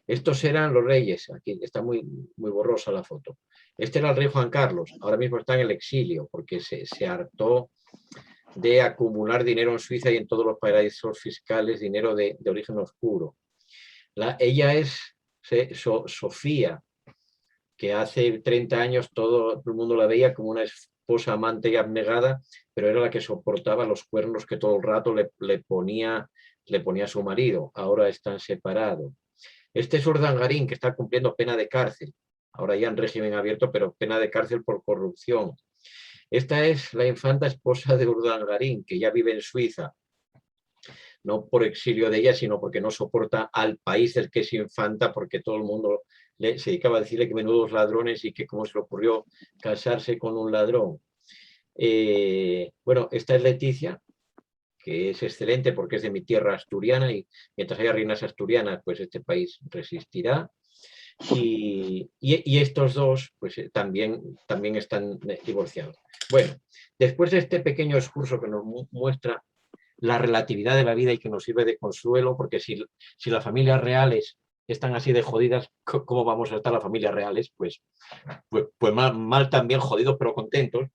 Estos eran los reyes, aquí está muy borrosa la foto. Este era el rey Juan Carlos, ahora mismo está en el exilio porque se hartó de acumular dinero en Suiza y en todos los paraísos fiscales, dinero de origen oscuro. Ella es Sofía, que hace 30 años todo el mundo la veía como una esposa amante y abnegada, pero era la que soportaba los cuernos que todo el rato le ponía su marido. Ahora están separados. Este es Urdangarín, que está cumpliendo pena de cárcel, ahora ya en régimen abierto, pero pena de cárcel por corrupción. Esta es la infanta esposa de Urdangarín, que ya vive en Suiza, no por exilio de ella, sino porque no soporta al país del que es infanta, porque todo el mundo se dedicaba a decirle que menudos ladrones y que cómo se le ocurrió casarse con un ladrón. Bueno, esta es Leticia, que es excelente porque es de mi tierra asturiana y mientras haya reinas asturianas, pues este país resistirá. Y estos dos pues también están divorciados. Bueno, después de este pequeño excurso que nos muestra la relatividad de la vida y que nos sirve de consuelo, porque si las familias reales están así de jodidas, ¿cómo vamos a estar las familias reales? Pues mal también, jodidos pero contentos,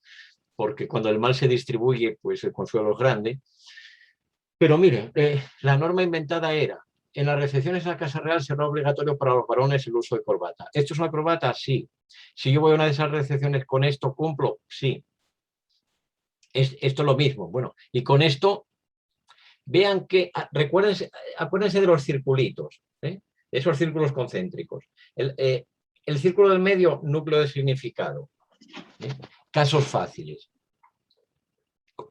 porque cuando el mal se distribuye, pues el consuelo es grande. Pero mire, la norma inventada era: en las recepciones en la Casa Real será obligatorio para los varones el uso de corbata. ¿Esto es una corbata? Sí. Si yo voy a una de esas recepciones con esto, ¿cumplo? Sí. Esto es lo mismo. Bueno, y con esto, vean que, acuérdense de los circulitos, esos círculos concéntricos. El círculo del medio, núcleo de significado. Casos fáciles.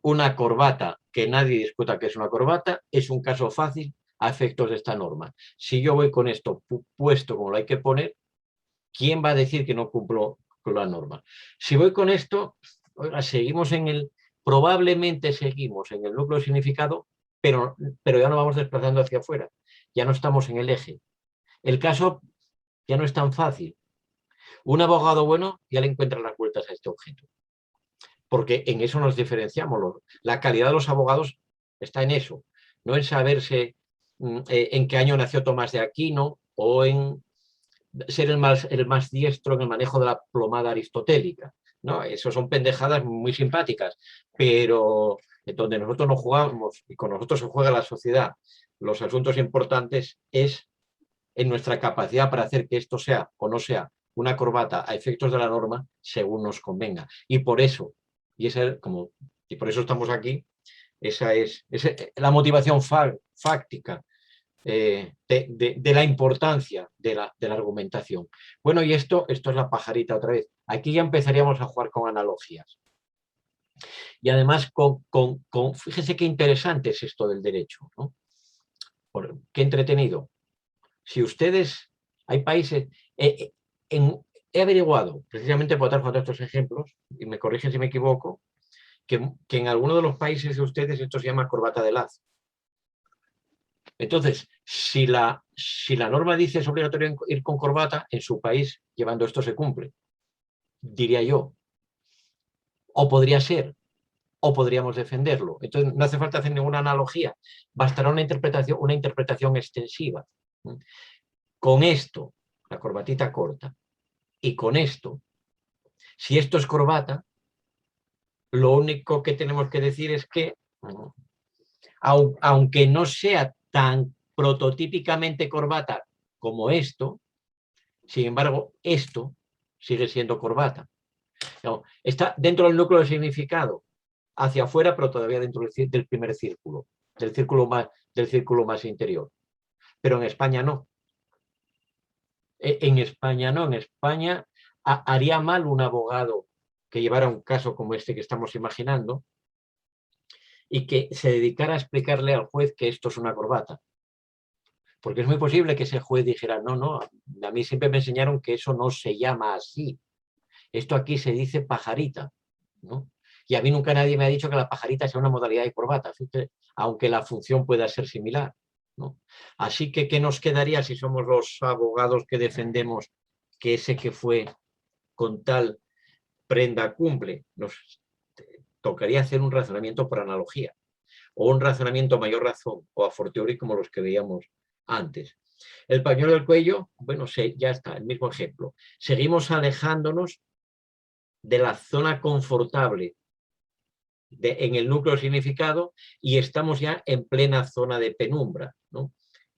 Una corbata, que nadie discuta que es una corbata, es un caso fácil a efectos de esta norma. Si yo voy con esto puesto como lo hay que poner, ¿quién va a decir que no cumplo con la norma? Si voy con esto, oiga, probablemente seguimos en el núcleo de significado, pero ya no vamos desplazando hacia afuera, ya no estamos en el eje. El caso ya no es tan fácil. Un abogado bueno ya le encuentra las vueltas a este objeto, porque en eso nos diferenciamos. La calidad de los abogados está en eso, no en saberse en qué año nació Tomás de Aquino o en ser el más diestro en el manejo de la plomada aristotélica. ¿No? Eso son pendejadas muy simpáticas, pero donde nosotros no jugamos y con nosotros se juega la sociedad, los asuntos importantes es en nuestra capacidad para hacer que esto sea o no sea una corbata a efectos de la norma según nos convenga. Y por eso, y por eso estamos aquí, esa es la motivación fáctica de la importancia de la argumentación. Bueno, y esto es la pajarita otra vez. Aquí ya empezaríamos a jugar con analogías. Y además, fíjense qué interesante es esto del derecho, ¿no? Qué entretenido. Si ustedes, hay países, he averiguado, precisamente por dar estos ejemplos, y me corrigen si me equivoco, que en alguno de los países de ustedes esto se llama corbata de lazo. Entonces, si la norma dice es obligatorio ir con corbata, en su país, llevando esto se cumple, diría yo. O podría ser, o podríamos defenderlo. Entonces, no hace falta hacer ninguna analogía, bastará una interpretación extensiva. Con esto, la corbatita corta, y con esto, si esto es corbata, lo único que tenemos que decir es que, aunque no sea tan prototípicamente corbata como esto, sin embargo, esto sigue siendo corbata. No, está dentro del núcleo de significado, hacia afuera, pero todavía dentro del primer círculo, del círculo más interior. Pero en España no. En España no. En España haría mal un abogado que llevara un caso como este que estamos imaginando y que se dedicara a explicarle al juez que esto es una corbata. Porque es muy posible que ese juez dijera, no, no, a mí siempre me enseñaron que eso no se llama así. Esto aquí se dice pajarita, ¿no? Y a mí nunca nadie me ha dicho que la pajarita sea una modalidad de corbata, fíjate, aunque la función pueda ser similar, ¿no? Así que, ¿qué nos quedaría si somos los abogados que defendemos que ese que fue con tal prenda cumple? Nos tocaría hacer un razonamiento por analogía, o un razonamiento a mayor razón, o a fortiori como los que veíamos antes. El pañuelo del cuello, bueno, ya está, el mismo ejemplo. Seguimos alejándonos de la zona confortable en el núcleo del significado y estamos ya en plena zona de penumbra, ¿no?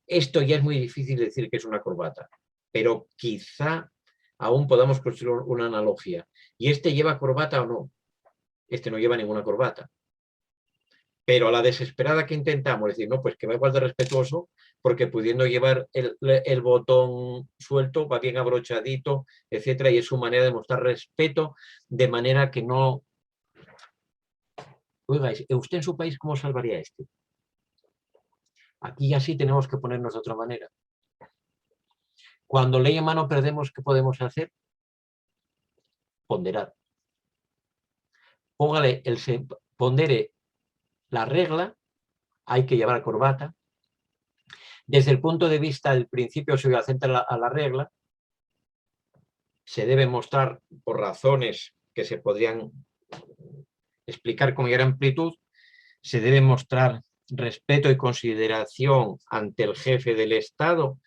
Esto ya es muy difícil decir que es una corbata, pero quizá aún podamos construir una analogía. ¿Y este lleva corbata o no? Este no lleva ninguna corbata. Pero a la desesperada que intentamos decir, no, pues que va igual de respetuoso, porque pudiendo llevar el botón suelto, va bien abrochadito, etcétera, y es su manera de mostrar respeto, de manera que no... Oiga, ¿usted en su país cómo salvaría este? Aquí ya sí tenemos que ponernos de otra manera. Cuando ley en mano perdemos, ¿qué podemos hacer? Ponderar. Pondere la regla, hay que llevar corbata. Desde el punto de vista del principio subyacente a la regla, se debe mostrar por razones que se podrían explicar con mayor amplitud, se debe mostrar respeto y consideración ante el jefe del Estado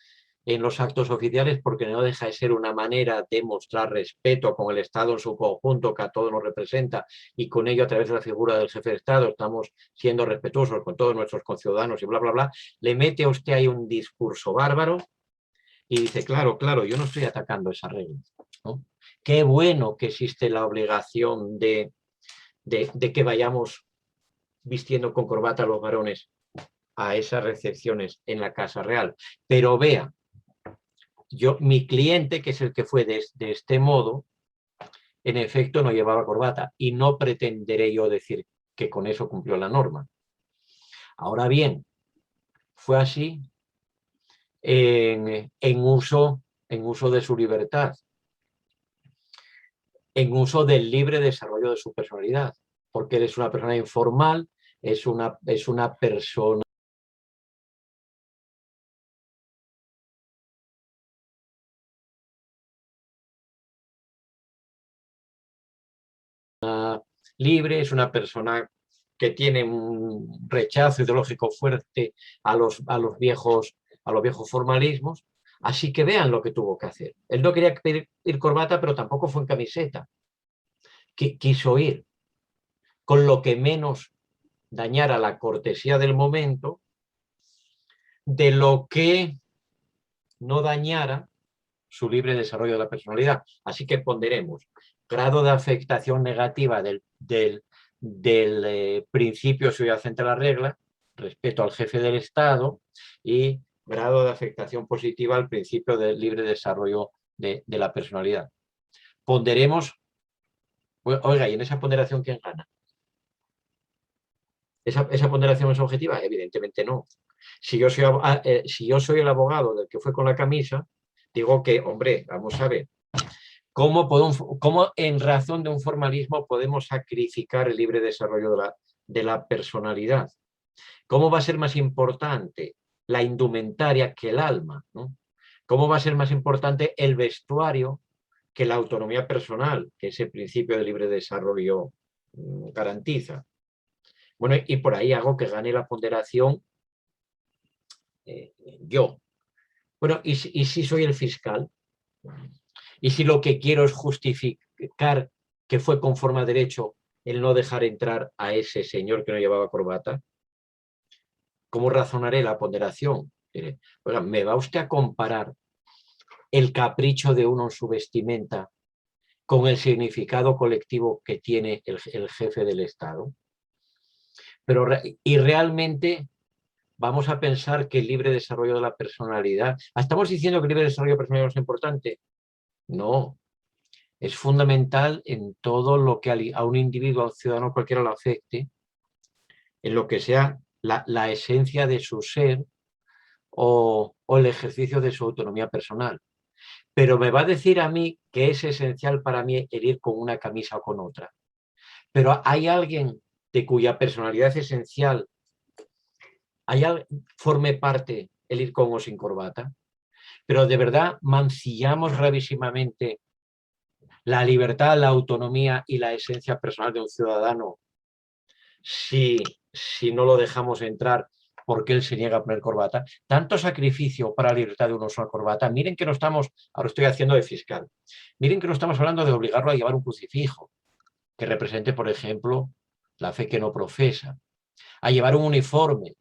en los actos oficiales, porque no deja de ser una manera de mostrar respeto con el Estado en su conjunto, que a todos nos representa, y con ello, a través de la figura del jefe de Estado, estamos siendo respetuosos con todos nuestros conciudadanos y bla, bla, bla. Le mete a usted ahí un discurso bárbaro y dice, claro, claro, yo no estoy atacando esa regla, ¿no? Qué bueno que existe la obligación de que vayamos vistiendo con corbata los varones a esas recepciones en la Casa Real. Pero vea, mi cliente, que es el que fue de este modo, en efecto no llevaba corbata y no pretenderé yo decir que con eso cumplió la norma. Ahora bien, fue así en uso de su libertad, en uso del libre desarrollo de su personalidad, porque él es una persona informal, es una persona libre, es una persona que tiene un rechazo ideológico fuerte a los viejos formalismos, así que vean lo que tuvo que hacer. Él no quería ir corbata, pero tampoco fue en camiseta. Quiso ir con lo que menos dañara la cortesía del momento, de lo que no dañara su libre desarrollo de la personalidad. Así que ponderemos grado de afectación negativa del principio subyacente a la regla, respeto al jefe del Estado, y grado de afectación positiva al principio del libre desarrollo de la personalidad. Ponderemos, oiga, ¿y en esa ponderación quién gana? ¿Esa ponderación es objetiva? Evidentemente no. Si yo soy el abogado del que fue con la camisa, digo que, hombre, vamos a ver, ¿cómo en razón de un formalismo podemos sacrificar el libre desarrollo de la personalidad? ¿Cómo va a ser más importante la indumentaria que el alma, ¿no? ¿Cómo va a ser más importante el vestuario que la autonomía personal, que ese principio de libre desarrollo garantiza? Bueno, y por ahí hago que gane la ponderación yo. Bueno, ¿y si soy el fiscal? ¿Y si lo que quiero es justificar que fue conforme a derecho el no dejar entrar a ese señor que no llevaba corbata? ¿Cómo razonaré la ponderación? Oiga, ¿me va usted a comparar el capricho de uno en su vestimenta con el significado colectivo que tiene el jefe del Estado? Y realmente vamos a pensar que el libre desarrollo de la personalidad... ¿Estamos diciendo que el libre desarrollo de la personalidad es importante? No. Es fundamental en todo lo que a un individuo, a un ciudadano cualquiera lo afecte, en lo que sea la esencia de su ser o o el ejercicio de su autonomía personal. Pero me va a decir a mí que es esencial para mí el ir con una camisa o con otra. Pero hay alguien de cuya personalidad esencial forme parte el ir con o sin corbata. Pero de verdad mancillamos gravísimamente la libertad, la autonomía y la esencia personal de un ciudadano si no lo dejamos entrar porque él se niega a poner corbata. Tanto sacrificio para la libertad de uno usar corbata. Miren que no estamos, ahora estoy haciendo de fiscal, miren que no estamos hablando de obligarlo a llevar un crucifijo que represente, por ejemplo, la fe que no profesa, a llevar un uniforme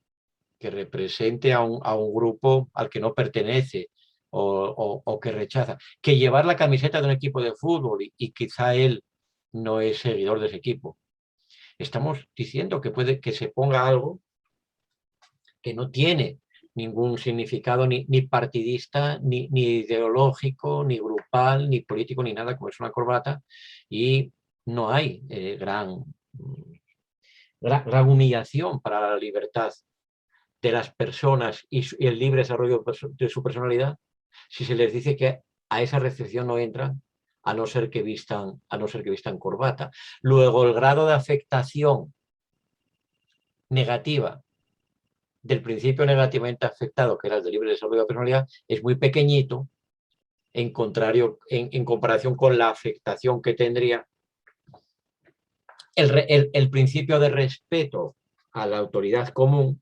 que represente a un grupo al que no pertenece o que rechaza, que llevar la camiseta de un equipo de fútbol y quizá él no es seguidor de ese equipo. Estamos diciendo que puede que se ponga algo que no tiene ningún significado ni partidista, ni ideológico, ni grupal, ni político, ni nada, como es una corbata, y no hay gran humillación para la libertad de las personas y el libre desarrollo de su personalidad si se les dice que a esa recepción no entran a no ser que vistan corbata. Luego, el grado de afectación negativa del principio negativamente afectado, que era el de libre desarrollo de la personalidad, es muy pequeñito en comparación con la afectación que tendría el principio de respeto a la autoridad común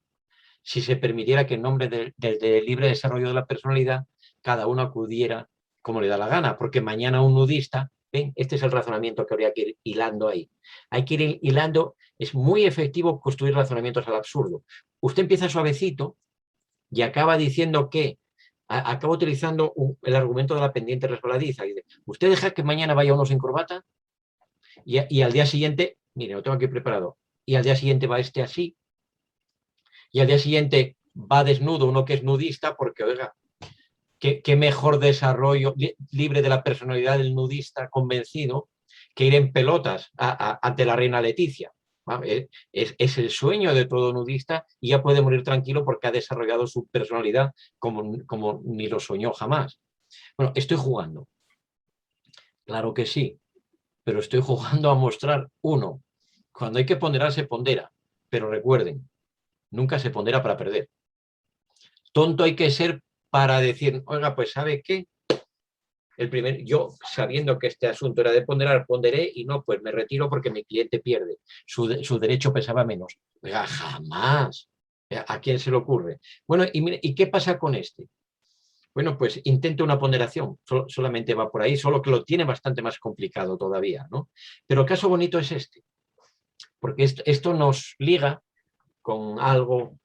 si se permitiera que en nombre del libre desarrollo de la personalidad cada uno acudiera como le da la gana, porque mañana un nudista, ¿ven? Este es el razonamiento que habría que ir hilando ahí. Hay que ir hilando, es muy efectivo construir razonamientos al absurdo. Usted empieza suavecito y acaba diciendo que, acaba utilizando el argumento de la pendiente resbaladiza. Y dice, usted deja que mañana vaya uno sin corbata y al día siguiente, mire, lo tengo aquí preparado, y al día siguiente va este así, y al día siguiente va desnudo uno que es nudista, porque, oiga, qué mejor desarrollo libre de la personalidad del nudista convencido que ir en pelotas ante la reina Leticia. Es el sueño de todo nudista y ya puede morir tranquilo porque ha desarrollado su personalidad como ni lo soñó jamás. Bueno, estoy jugando. Claro que sí, pero estoy jugando a mostrar, uno, cuando hay que ponderar se pondera, pero recuerden, nunca se pondera para perder. Tonto hay que ser para decir, oiga, pues ¿sabe qué? Yo, sabiendo que este asunto era de ponderar, ponderé y no, pues me retiro porque mi cliente pierde. Su derecho pesaba menos. Oiga, jamás. ¿A quién se le ocurre? Bueno, ¿y qué pasa con este? Bueno, pues intenta una ponderación, solamente va por ahí, solo que lo tiene bastante más complicado todavía, ¿no? Pero el caso bonito es este, porque esto nos liga con algo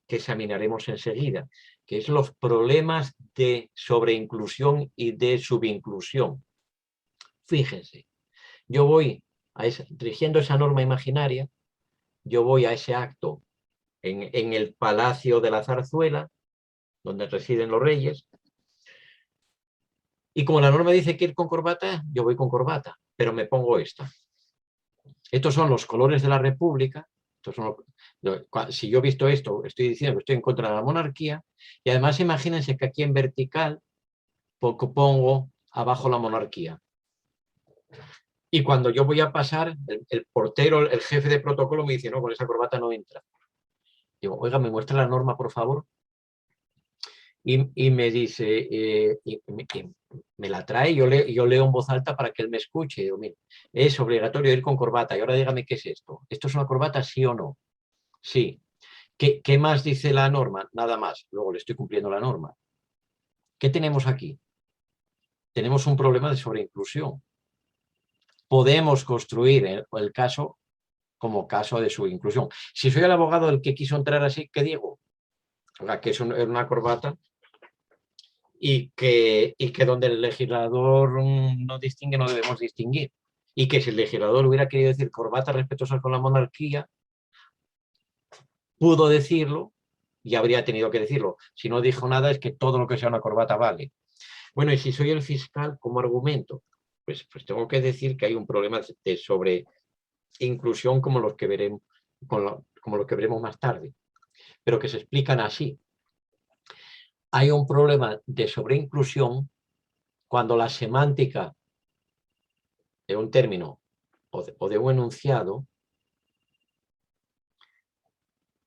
que examinaremos enseguida, que es los problemas de sobreinclusión y de subinclusión. Fíjense, yo voy, rigiendo esa norma imaginaria, yo voy a ese acto en el Palacio de la Zarzuela, donde residen los reyes, y como la norma dice que ir con corbata, yo voy con corbata, pero me pongo esta. Estos son los colores de la República. Si yo he visto esto, estoy diciendo que estoy en contra de la monarquía, y además imagínense que aquí en vertical pongo abajo la monarquía. Y cuando yo voy a pasar, el portero, el jefe de protocolo me dice, no, con esa corbata no entra. Digo, oiga, ¿me muestra la norma, por favor? Y me dice, me la trae, yo leo en voz alta para que él me escuche. Digo, mire, es obligatorio ir con corbata. Y ahora dígame qué es esto. ¿Esto es una corbata, sí o no? Sí. ¿Qué más dice la norma? Nada más. Luego le estoy cumpliendo la norma. ¿Qué tenemos aquí? Tenemos un problema de sobreinclusión. Podemos construir el caso como caso de su inclusión. Si soy el abogado del que quiso entrar así, ¿qué digo? Que es una corbata y que donde el legislador no distingue, no debemos distinguir. Y que si el legislador hubiera querido decir corbata respetuosa con la monarquía, pudo decirlo y habría tenido que decirlo. Si no dijo nada, es que todo lo que sea una corbata vale. Bueno, y si soy el fiscal, como argumento, pues tengo que decir que hay un problema de sobreinclusión como los que veremos, como los que veremos más tarde, pero que se explican así. hay un problema de sobreinclusión cuando la semántica de un término o de un enunciado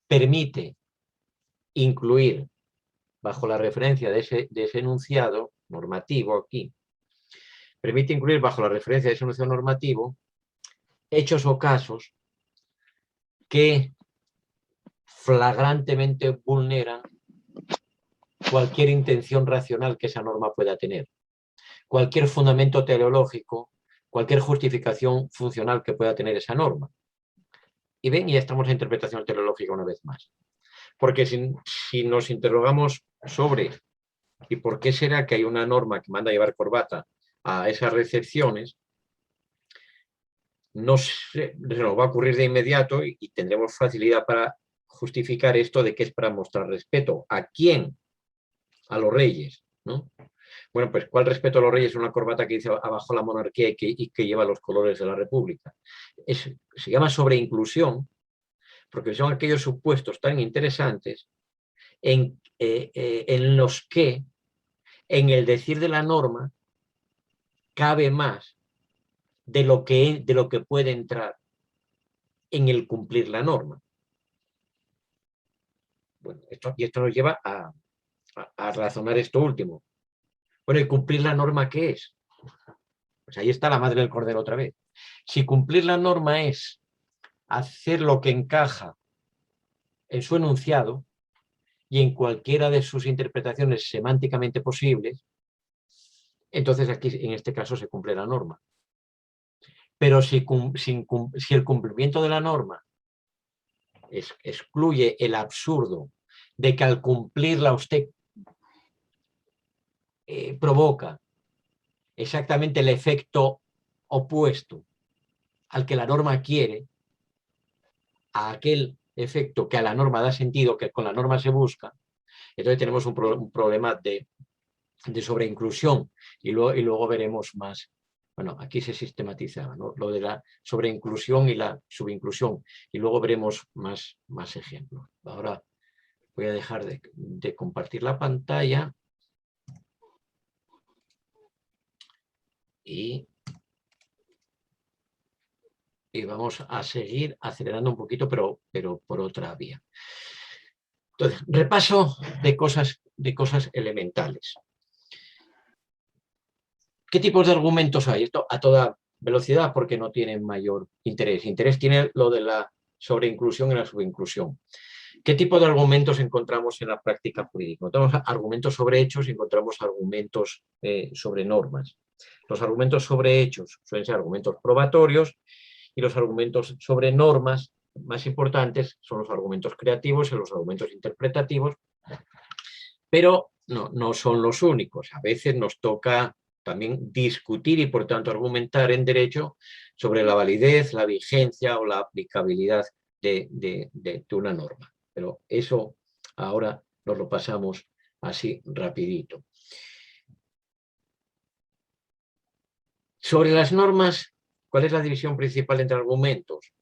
permite incluir bajo la referencia de ese enunciado normativo aquí, permite incluir bajo la referencia de ese enunciado normativo hechos o casos que flagrantemente vulneran cualquier intención racional que esa norma pueda tener, cualquier fundamento teleológico, cualquier justificación funcional que pueda tener esa norma. Y ven, ya estamos en interpretación teleológica una vez más. Porque si nos interrogamos sobre ¿y por qué será que hay una norma que manda a llevar corbata a esas recepciones? No se nos va a ocurrir de inmediato y tendremos facilidad para justificar esto de que es para mostrar respeto. ¿A quién? A los reyes, ¿no? Bueno, pues ¿cuál respeto a los reyes? Una corbata que dice abajo la monarquía y que lleva los colores de la república. Se llama sobreinclusión porque son aquellos supuestos tan interesantes en los que en el decir de la norma cabe más de lo que puede entrar en el cumplir la norma. Bueno, esto nos lleva a razonar esto último. Bueno, ¿y cumplir la norma qué es? Pues ahí está la madre del cordero otra vez. Si cumplir la norma es hacer lo que encaja en su enunciado y en cualquiera de sus interpretaciones semánticamente posibles, entonces aquí en este caso se cumple la norma. Pero si el cumplimiento de la norma excluye el absurdo de que al cumplirla usted provoca exactamente el efecto opuesto al que la norma quiere, a aquel efecto que a la norma da sentido, que con la norma se busca, entonces tenemos un problema de sobreinclusión y luego veremos más. Bueno, aquí se sistematizaba, ¿no? Lo de la sobreinclusión y la subinclusión y luego veremos más ejemplos. Ahora voy a dejar de compartir la pantalla y vamos a seguir acelerando un poquito, pero por otra vía. Entonces, repaso de cosas elementales. ¿Qué tipos de argumentos hay? Esto a toda velocidad porque no tienen mayor interés. Interés tiene lo de la sobreinclusión y la subinclusión. ¿Qué tipo de argumentos encontramos en la práctica jurídica? Encontramos argumentos sobre hechos y encontramos argumentos sobre normas. Los argumentos sobre hechos suelen ser argumentos probatorios y los argumentos sobre normas más importantes son los argumentos creativos y los argumentos interpretativos, pero no son los únicos. A veces nos toca también discutir y, por tanto, argumentar en derecho sobre la validez, la vigencia o la aplicabilidad de una norma. Pero eso ahora nos lo pasamos así rapidito. Sobre las normas, ¿cuál es la división principal entre argumentos?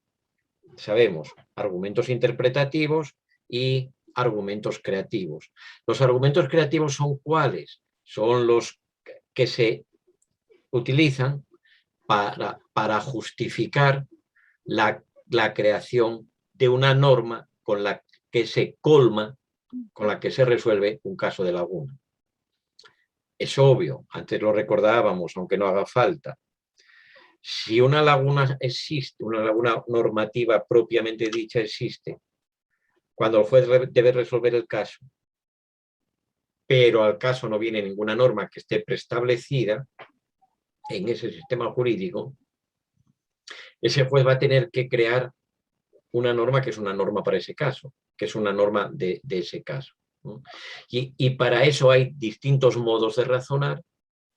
Sabemos, argumentos interpretativos y argumentos creativos. Los argumentos creativos son ¿cuáles? Son los que se utilizan para justificar la creación de una norma con la que se colma, con la que se resuelve un caso de laguna. Es obvio, antes lo recordábamos, aunque no haga falta. Si una laguna existe, una laguna normativa propiamente dicha existe, cuando el juez debe resolver el caso, pero al caso no viene ninguna norma que esté preestablecida en ese sistema jurídico, ese juez va a tener que crear una norma que es una norma para ese caso, que es una norma de ese caso, ¿no? Y para eso hay distintos modos de razonar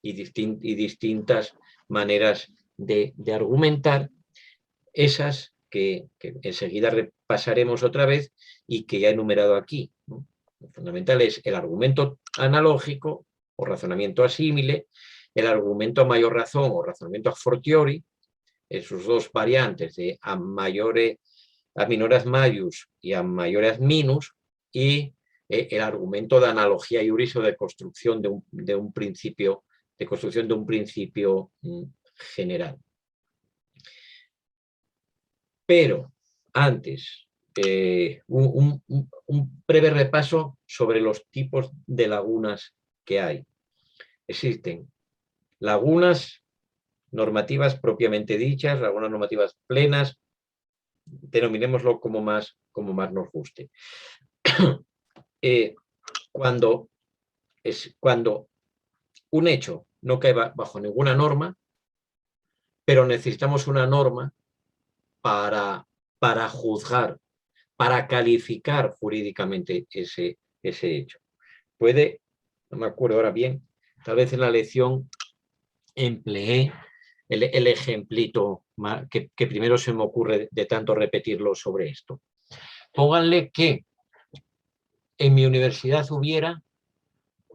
y distintas maneras de argumentar, esas que enseguida repasaremos otra vez y que ya he enumerado aquí, ¿no? Lo fundamental es el argumento analógico o razonamiento asímile, el argumento a mayor razón o razonamiento a fortiori, en sus dos variantes de a minoras maius y a mayoras minus, y el argumento de analogía iuris o de construcción de un principio, general. Pero antes, un breve repaso sobre los tipos de lagunas que hay. Existen lagunas normativas propiamente dichas, lagunas normativas plenas, denominémoslo como más nos guste. Cuando un hecho no cae bajo ninguna norma, pero necesitamos una norma para juzgar, para calificar jurídicamente ese hecho. No me acuerdo ahora bien, tal vez en la lección empleé el ejemplito que primero se me ocurre de tanto repetirlo sobre esto. Pónganle que en mi universidad hubiera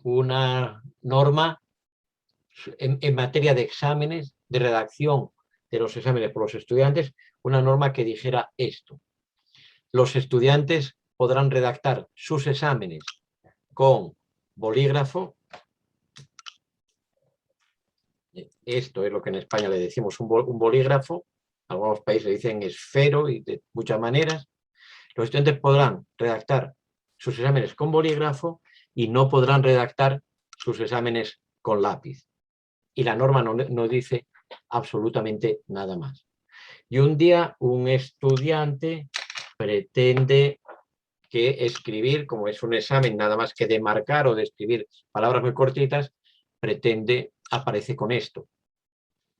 una norma en materia de exámenes, de redacción de los exámenes por los estudiantes, una norma que dijera esto. Los estudiantes podrán redactar sus exámenes con bolígrafo. Esto es lo que en España le decimos un bolígrafo. Algunos países le dicen esfero y de muchas maneras. Los estudiantes podrán redactar sus exámenes con bolígrafo y no podrán redactar sus exámenes con lápiz. Y la norma no dice absolutamente nada más. Y un día un estudiante pretende que escribir, como es un examen nada más que de marcar o de escribir palabras muy cortitas, aparece con esto.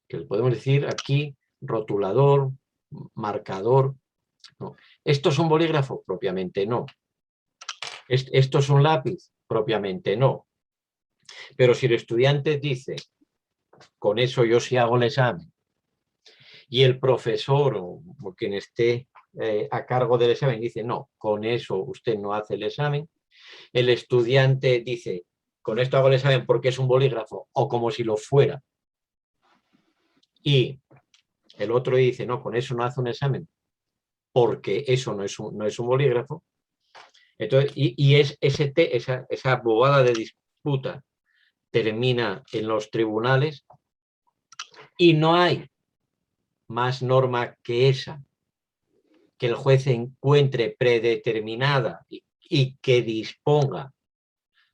Que le podemos decir aquí rotulador, marcador. No. ¿Esto es un bolígrafo? Propiamente no. ¿Esto es un lápiz? Propiamente no. Pero si el estudiante dice, con eso yo sí hago el examen, y el profesor o quien esté a cargo del examen dice, no, con eso usted no hace el examen, el estudiante dice, con esto hago el examen porque es un bolígrafo, o como si lo fuera, y el otro dice, no, con eso no hace un examen, porque eso no es un bolígrafo. Entonces, esa bobada de disputa termina en los tribunales y no hay más norma que esa, que el juez encuentre predeterminada y que disponga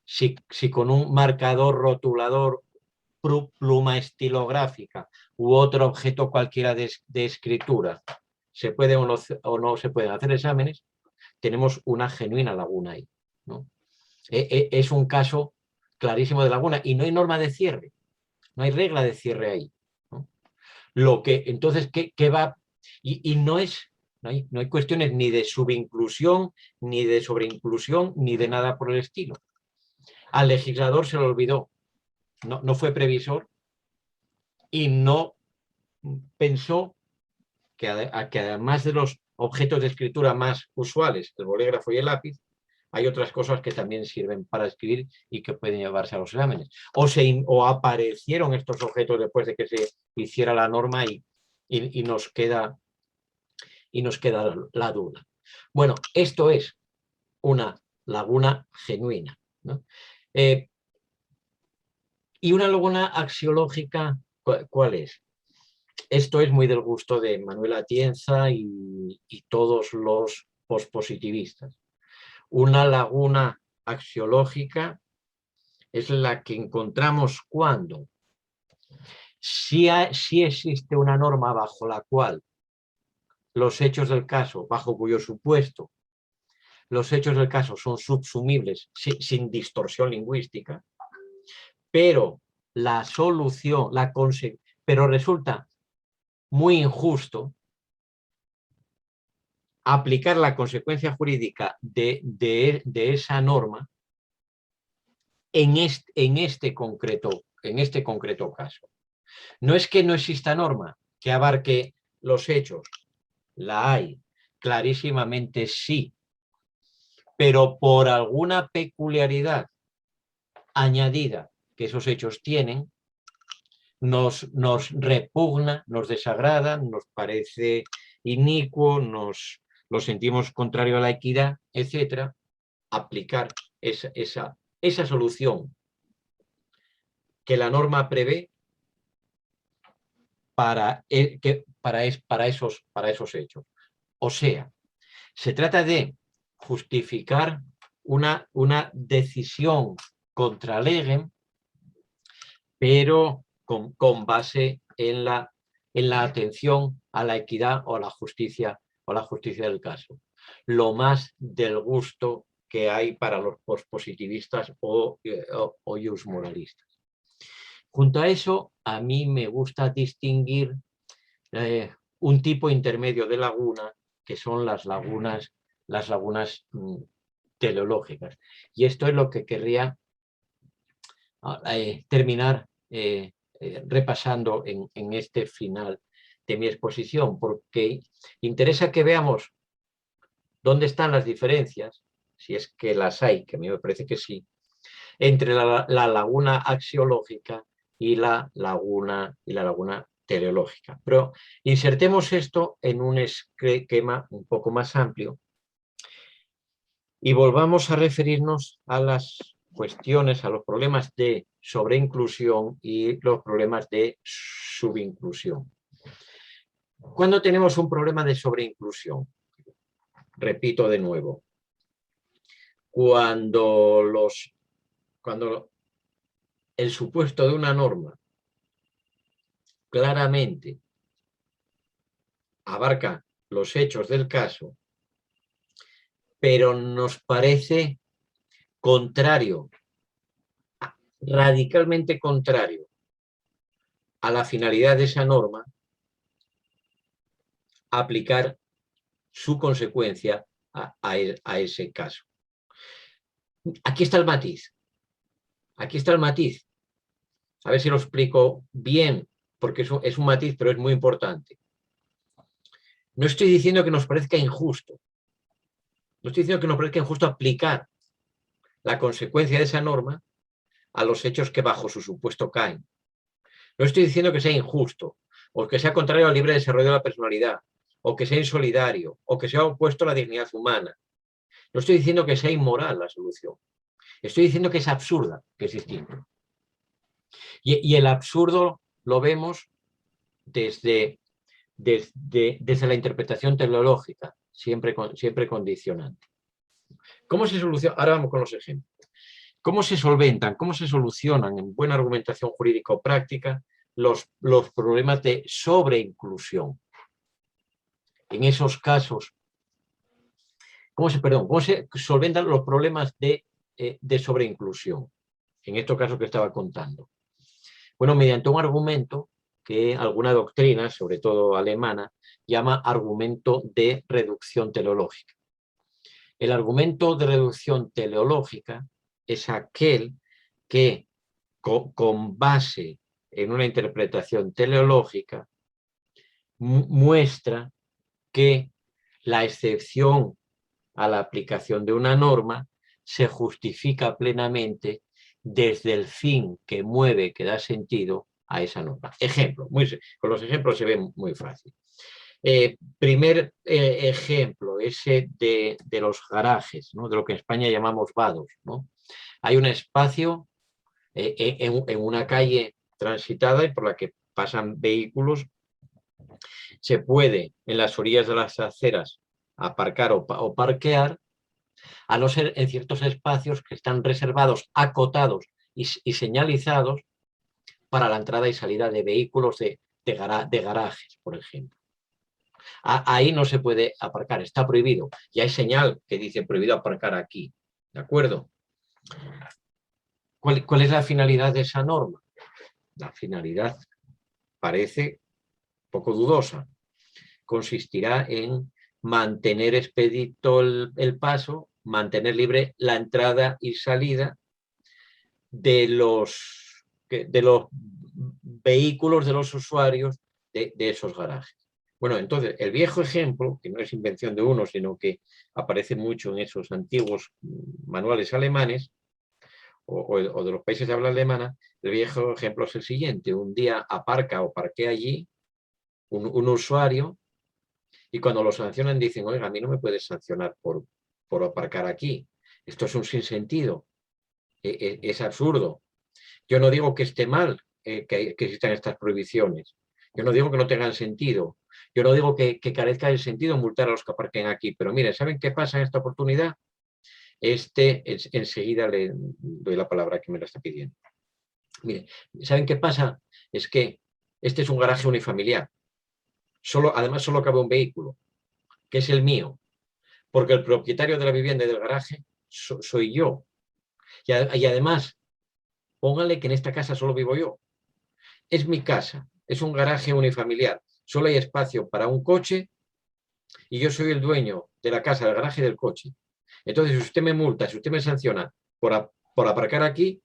si con un marcador, rotulador, pluma estilográfica u otro objeto cualquiera de escritura se puede o no se pueden hacer exámenes, tenemos una genuina laguna ahí, ¿no? Es un caso clarísimo de laguna y no hay norma de cierre, no hay regla de cierre ahí, ¿no? Entonces, ¿qué va? Y no hay cuestiones ni de subinclusión, ni de sobreinclusión, ni de nada por el estilo. Al legislador se le olvidó, no fue previsor y no pensó que además de los objetos de escritura más usuales, el bolígrafo y el lápiz, hay otras cosas que también sirven para escribir y que pueden llevarse a los exámenes. O aparecieron estos objetos después de que se hiciera la norma y nos queda la duda. Bueno, esto es una laguna genuina, ¿no? Y una laguna axiológica, ¿cuál es? Esto es muy del gusto de Manuel Atienza y todos los pospositivistas. Una laguna axiológica es la que encontramos cuando sí existe una norma bajo la cual los hechos del caso, bajo cuyo supuesto los hechos del caso son subsumibles sin distorsión lingüística, pero la solución, pero resulta muy injusto aplicar la consecuencia jurídica de esa norma en este concreto caso. No es que no exista norma que abarque los hechos, la hay, clarísimamente sí, pero por alguna peculiaridad añadida que esos hechos tienen, nos repugna, nos desagrada, nos parece inicuo, lo sentimos contrario a la equidad, etcétera, aplicar esa solución que la norma prevé para esos hechos. O sea, se trata de justificar una decisión contra legem, pero con base en la atención a la equidad o a la justicia del caso. Lo más del gusto que hay para los pospositivistas o iusmoralistas. Junto a eso, a mí me gusta distinguir un tipo intermedio de laguna, que son las lagunas teleológicas. Y esto es lo que querría terminar repasando en este final de mi exposición, porque interesa que veamos dónde están las diferencias, si es que las hay, que a mí me parece que sí, entre la laguna axiológica y la laguna teleológica. Pero insertemos esto en un esquema un poco más amplio y volvamos a referirnos a las cuestiones, a los problemas de sobreinclusión y los problemas de subinclusión. ¿Cuándo tenemos un problema de sobreinclusión? Repito de nuevo. Cuando el supuesto de una norma claramente abarca los hechos del caso, pero nos parece contrario, radicalmente contrario a la finalidad de esa norma, aplicar su consecuencia a ese caso. Aquí está el matiz. Aquí está el matiz. A ver si lo explico bien, porque es un matiz, pero es muy importante. No estoy diciendo que nos parezca injusto. No estoy diciendo que nos parezca injusto aplicar la consecuencia de esa norma a los hechos que bajo su supuesto caen. No estoy diciendo que sea injusto, o que sea contrario al libre desarrollo de la personalidad, o que sea insolidario, o que sea opuesto a la dignidad humana. No estoy diciendo que sea inmoral la solución. Estoy diciendo que es absurda, que es distinto. Y el absurdo lo vemos desde la interpretación teleológica, siempre condicionante. ¿Cómo se soluciona? Ahora vamos con los ejemplos. ¿Cómo se solventan, cómo se solucionan en buena argumentación jurídico-práctica los problemas de sobreinclusión? En esos casos, ¿cómo se solventan los problemas de sobreinclusión? En estos casos que estaba contando. Bueno, mediante un argumento que alguna doctrina, sobre todo alemana, llama argumento de reducción teleológica. El argumento de reducción teleológica es aquel que, con base en una interpretación teleológica, muestra que la excepción a la aplicación de una norma se justifica plenamente desde el fin que mueve, que da sentido a esa norma. Ejemplo, con los ejemplos se ve muy fácil. Primer ejemplo, ese de los garajes, ¿no? De lo que en España llamamos vados, ¿no? Hay un espacio en una calle transitada y por la que pasan vehículos. Se puede en las orillas de las aceras aparcar o parquear, a no ser en ciertos espacios que están reservados, acotados y señalizados para la entrada y salida de vehículos de garajes, por ejemplo. Ahí no se puede aparcar, está prohibido. Y hay señal que dice prohibido aparcar aquí. ¿De acuerdo? ¿Cuál es la finalidad de esa norma? La finalidad parece poco dudosa. Consistirá en mantener expedito el paso, mantener libre la entrada y salida de los vehículos, de los usuarios de esos garajes. Bueno, entonces, el viejo ejemplo, que no es invención de uno, sino que aparece mucho en esos antiguos manuales alemanes o de los países de habla alemana, el viejo ejemplo es el siguiente. Un día aparca o parquea allí un usuario y cuando lo sancionan dicen, oiga, a mí no me puedes sancionar por aparcar aquí. Esto es un sinsentido, es absurdo. Yo no digo que esté mal que existan estas prohibiciones. Yo no digo que no tengan sentido. Yo no digo que carezca de sentido multar a los que aparquen aquí. Pero miren, ¿saben qué pasa en esta oportunidad? Enseguida le doy la palabra que me la está pidiendo. Miren, ¿saben qué pasa? Es que este es un garaje unifamiliar. Además, solo cabe un vehículo, que es el mío. Porque el propietario de la vivienda y del garaje soy yo. Y además, póngale que en esta casa solo vivo yo. Es mi casa, es un garaje unifamiliar. Solo hay espacio para un coche y yo soy el dueño de la casa, del garaje y del coche. Entonces, si usted me multa, si usted me sanciona por aparcar aquí,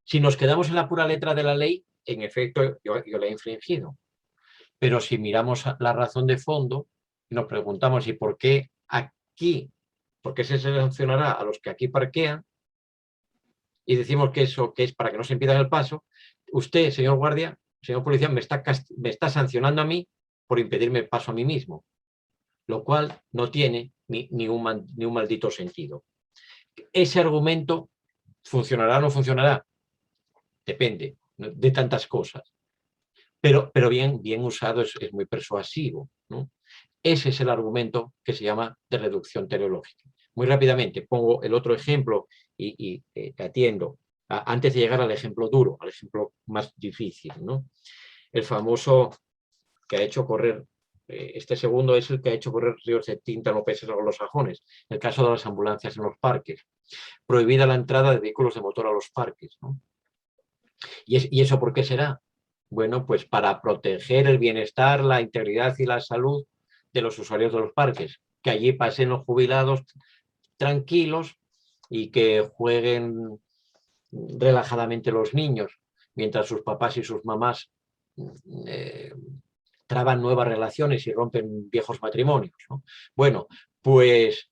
si nos quedamos en la pura letra de la ley, en efecto, yo la he infringido. Pero si miramos la razón de fondo y nos preguntamos, ¿y por qué aquí? ¿Por qué se sancionará a los que aquí parquean? Y decimos que eso que es para que no se impidan el paso. Usted, señor guardia, señor policía, me está sancionando a mí por impedirme el paso a mí mismo, lo cual no tiene ni un maldito sentido. Ese argumento funcionará o no funcionará, depende de tantas cosas, pero bien usado es muy persuasivo, ¿no? Ese es el argumento que se llama de reducción teleológica. Muy rápidamente pongo el otro ejemplo y atiendo antes de llegar al ejemplo duro, al ejemplo más difícil, ¿no? El famoso que ha hecho correr, este segundo es el que ha hecho correr ríos de tinta en los países anglosajones, el caso de las ambulancias en los parques. Prohibida la entrada de vehículos de motor a los parques, ¿no? ¿Y eso por qué será? Bueno, pues para proteger el bienestar, la integridad y la salud de los usuarios de los parques, que allí pasen los jubilados tranquilos y que jueguen relajadamente los niños, mientras sus papás y sus mamás traban nuevas relaciones y rompen viejos matrimonios, ¿no? Bueno, pues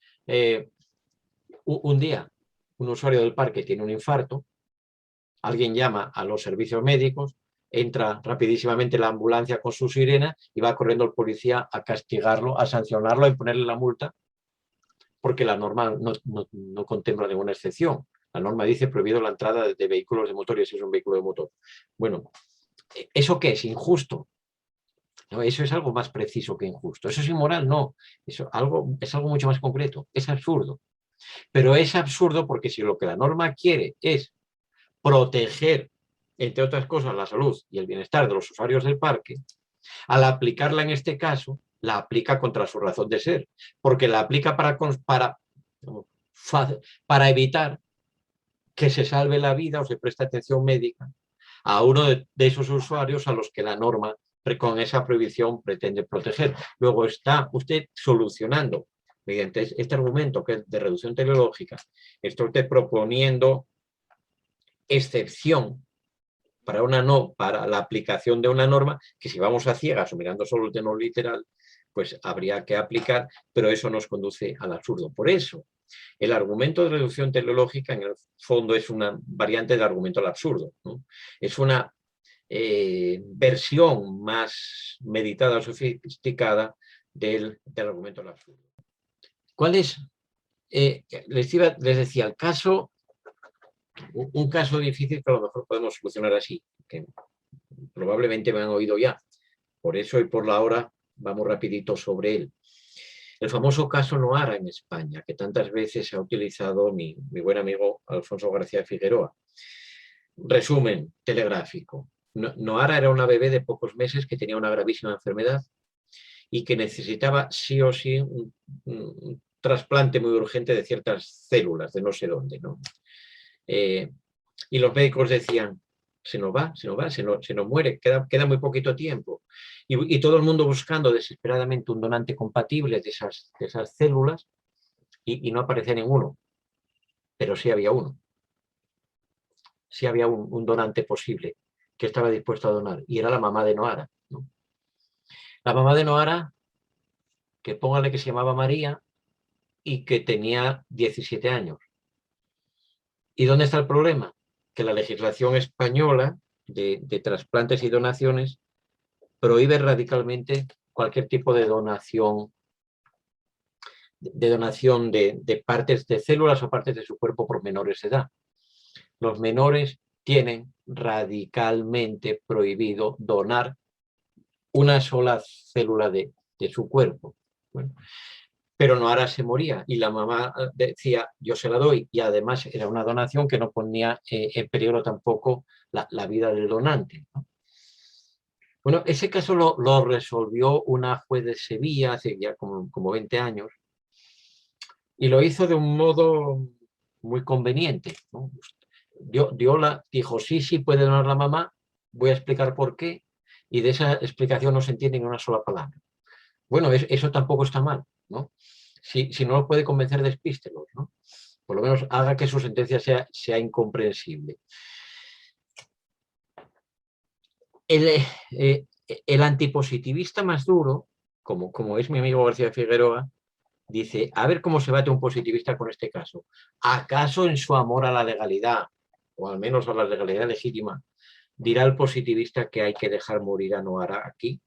un día un usuario del parque tiene un infarto, alguien llama a los servicios médicos, entra rapidísimamente la ambulancia con su sirena y va corriendo el policía a castigarlo, a sancionarlo, a imponerle la multa, porque la norma no contempla ninguna excepción. La norma dice prohibido la entrada de vehículos de motor y ese es un vehículo de motor. Bueno, ¿eso qué es? Injusto. No, eso es algo más preciso que injusto. ¿Eso es inmoral? No. Eso es algo mucho más concreto. Es absurdo. Pero es absurdo porque si lo que la norma quiere es proteger, entre otras cosas, la salud y el bienestar de los usuarios del parque, al aplicarla en este caso, la aplica contra su razón de ser, porque la aplica para evitar que se salve la vida o se preste atención médica a uno de esos usuarios a los que la norma con esa prohibición pretende proteger. Luego está usted solucionando, mediante este argumento que es de reducción teleológica, está usted proponiendo excepción para la aplicación de una norma que si vamos a ciegas o mirando solo el tenor literal, pues habría que aplicar, pero eso nos conduce al absurdo. Por eso, el argumento de reducción teleológica en el fondo es una variante del argumento al absurdo, ¿no? Es una versión más meditada o sofisticada del argumento al absurdo. ¿Cuál es? Les decía, un caso difícil que a lo mejor podemos solucionar así, que probablemente me han oído ya. Por eso y por la hora vamos rapidito sobre él. El famoso caso Nohara en España, que tantas veces ha utilizado mi buen amigo Alfonso García Figueroa. Resumen telegráfico. Nohara era una bebé de pocos meses que tenía una gravísima enfermedad y que necesitaba sí o sí un trasplante muy urgente de ciertas células, de no sé dónde, ¿no? Y los médicos decían, se nos muere, queda muy poquito tiempo. Y todo el mundo buscando desesperadamente un donante compatible de esas células y no aparecía ninguno. Pero sí había uno. Sí había un donante posible que estaba dispuesto a donar y era la mamá de Nohara, ¿no? La mamá de Nohara, que póngale que se llamaba María y que tenía 17 años. ¿Y dónde está el problema? Que la legislación española de trasplantes y donaciones prohíbe radicalmente cualquier tipo de donación de donación de partes de células o partes de su cuerpo por menores de edad. Los menores tienen radicalmente prohibido donar una sola célula de su cuerpo. Bueno, pero Noara se moría y la mamá decía, yo se la doy, y además era una donación que no ponía en peligro tampoco la vida del donante, ¿no? Bueno, ese caso lo resolvió una juez de Sevilla hace ya como 20 años, y lo hizo de un modo muy conveniente, ¿no? Dijo, sí, puede donar la mamá, voy a explicar por qué, y de esa explicación no se entiende ni una sola palabra. Bueno, eso tampoco está mal, ¿no? Si no lo puede convencer, despístelos, ¿no? Por lo menos haga que su sentencia sea incomprensible. El antipositivista más duro, como es mi amigo García Figueroa, dice, a ver cómo se bate un positivista con este caso. ¿Acaso en su amor a la legalidad, o al menos a la legalidad legítima, dirá el positivista que hay que dejar morir a Noara aquí?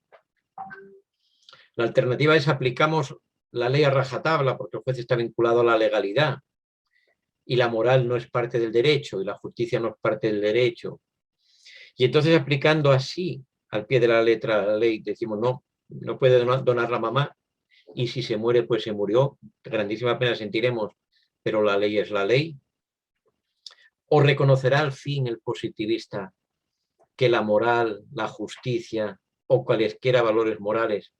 La alternativa es aplicamos la ley a rajatabla porque el juez está vinculado a la legalidad y la moral no es parte del derecho y la justicia no es parte del derecho. Y entonces aplicando así al pie de la letra de la ley decimos no puede donar la mamá y si se muere pues se murió, grandísima pena sentiremos, pero la ley es la ley. ¿O reconocerá al fin el positivista que la moral, la justicia o cualesquiera valores morales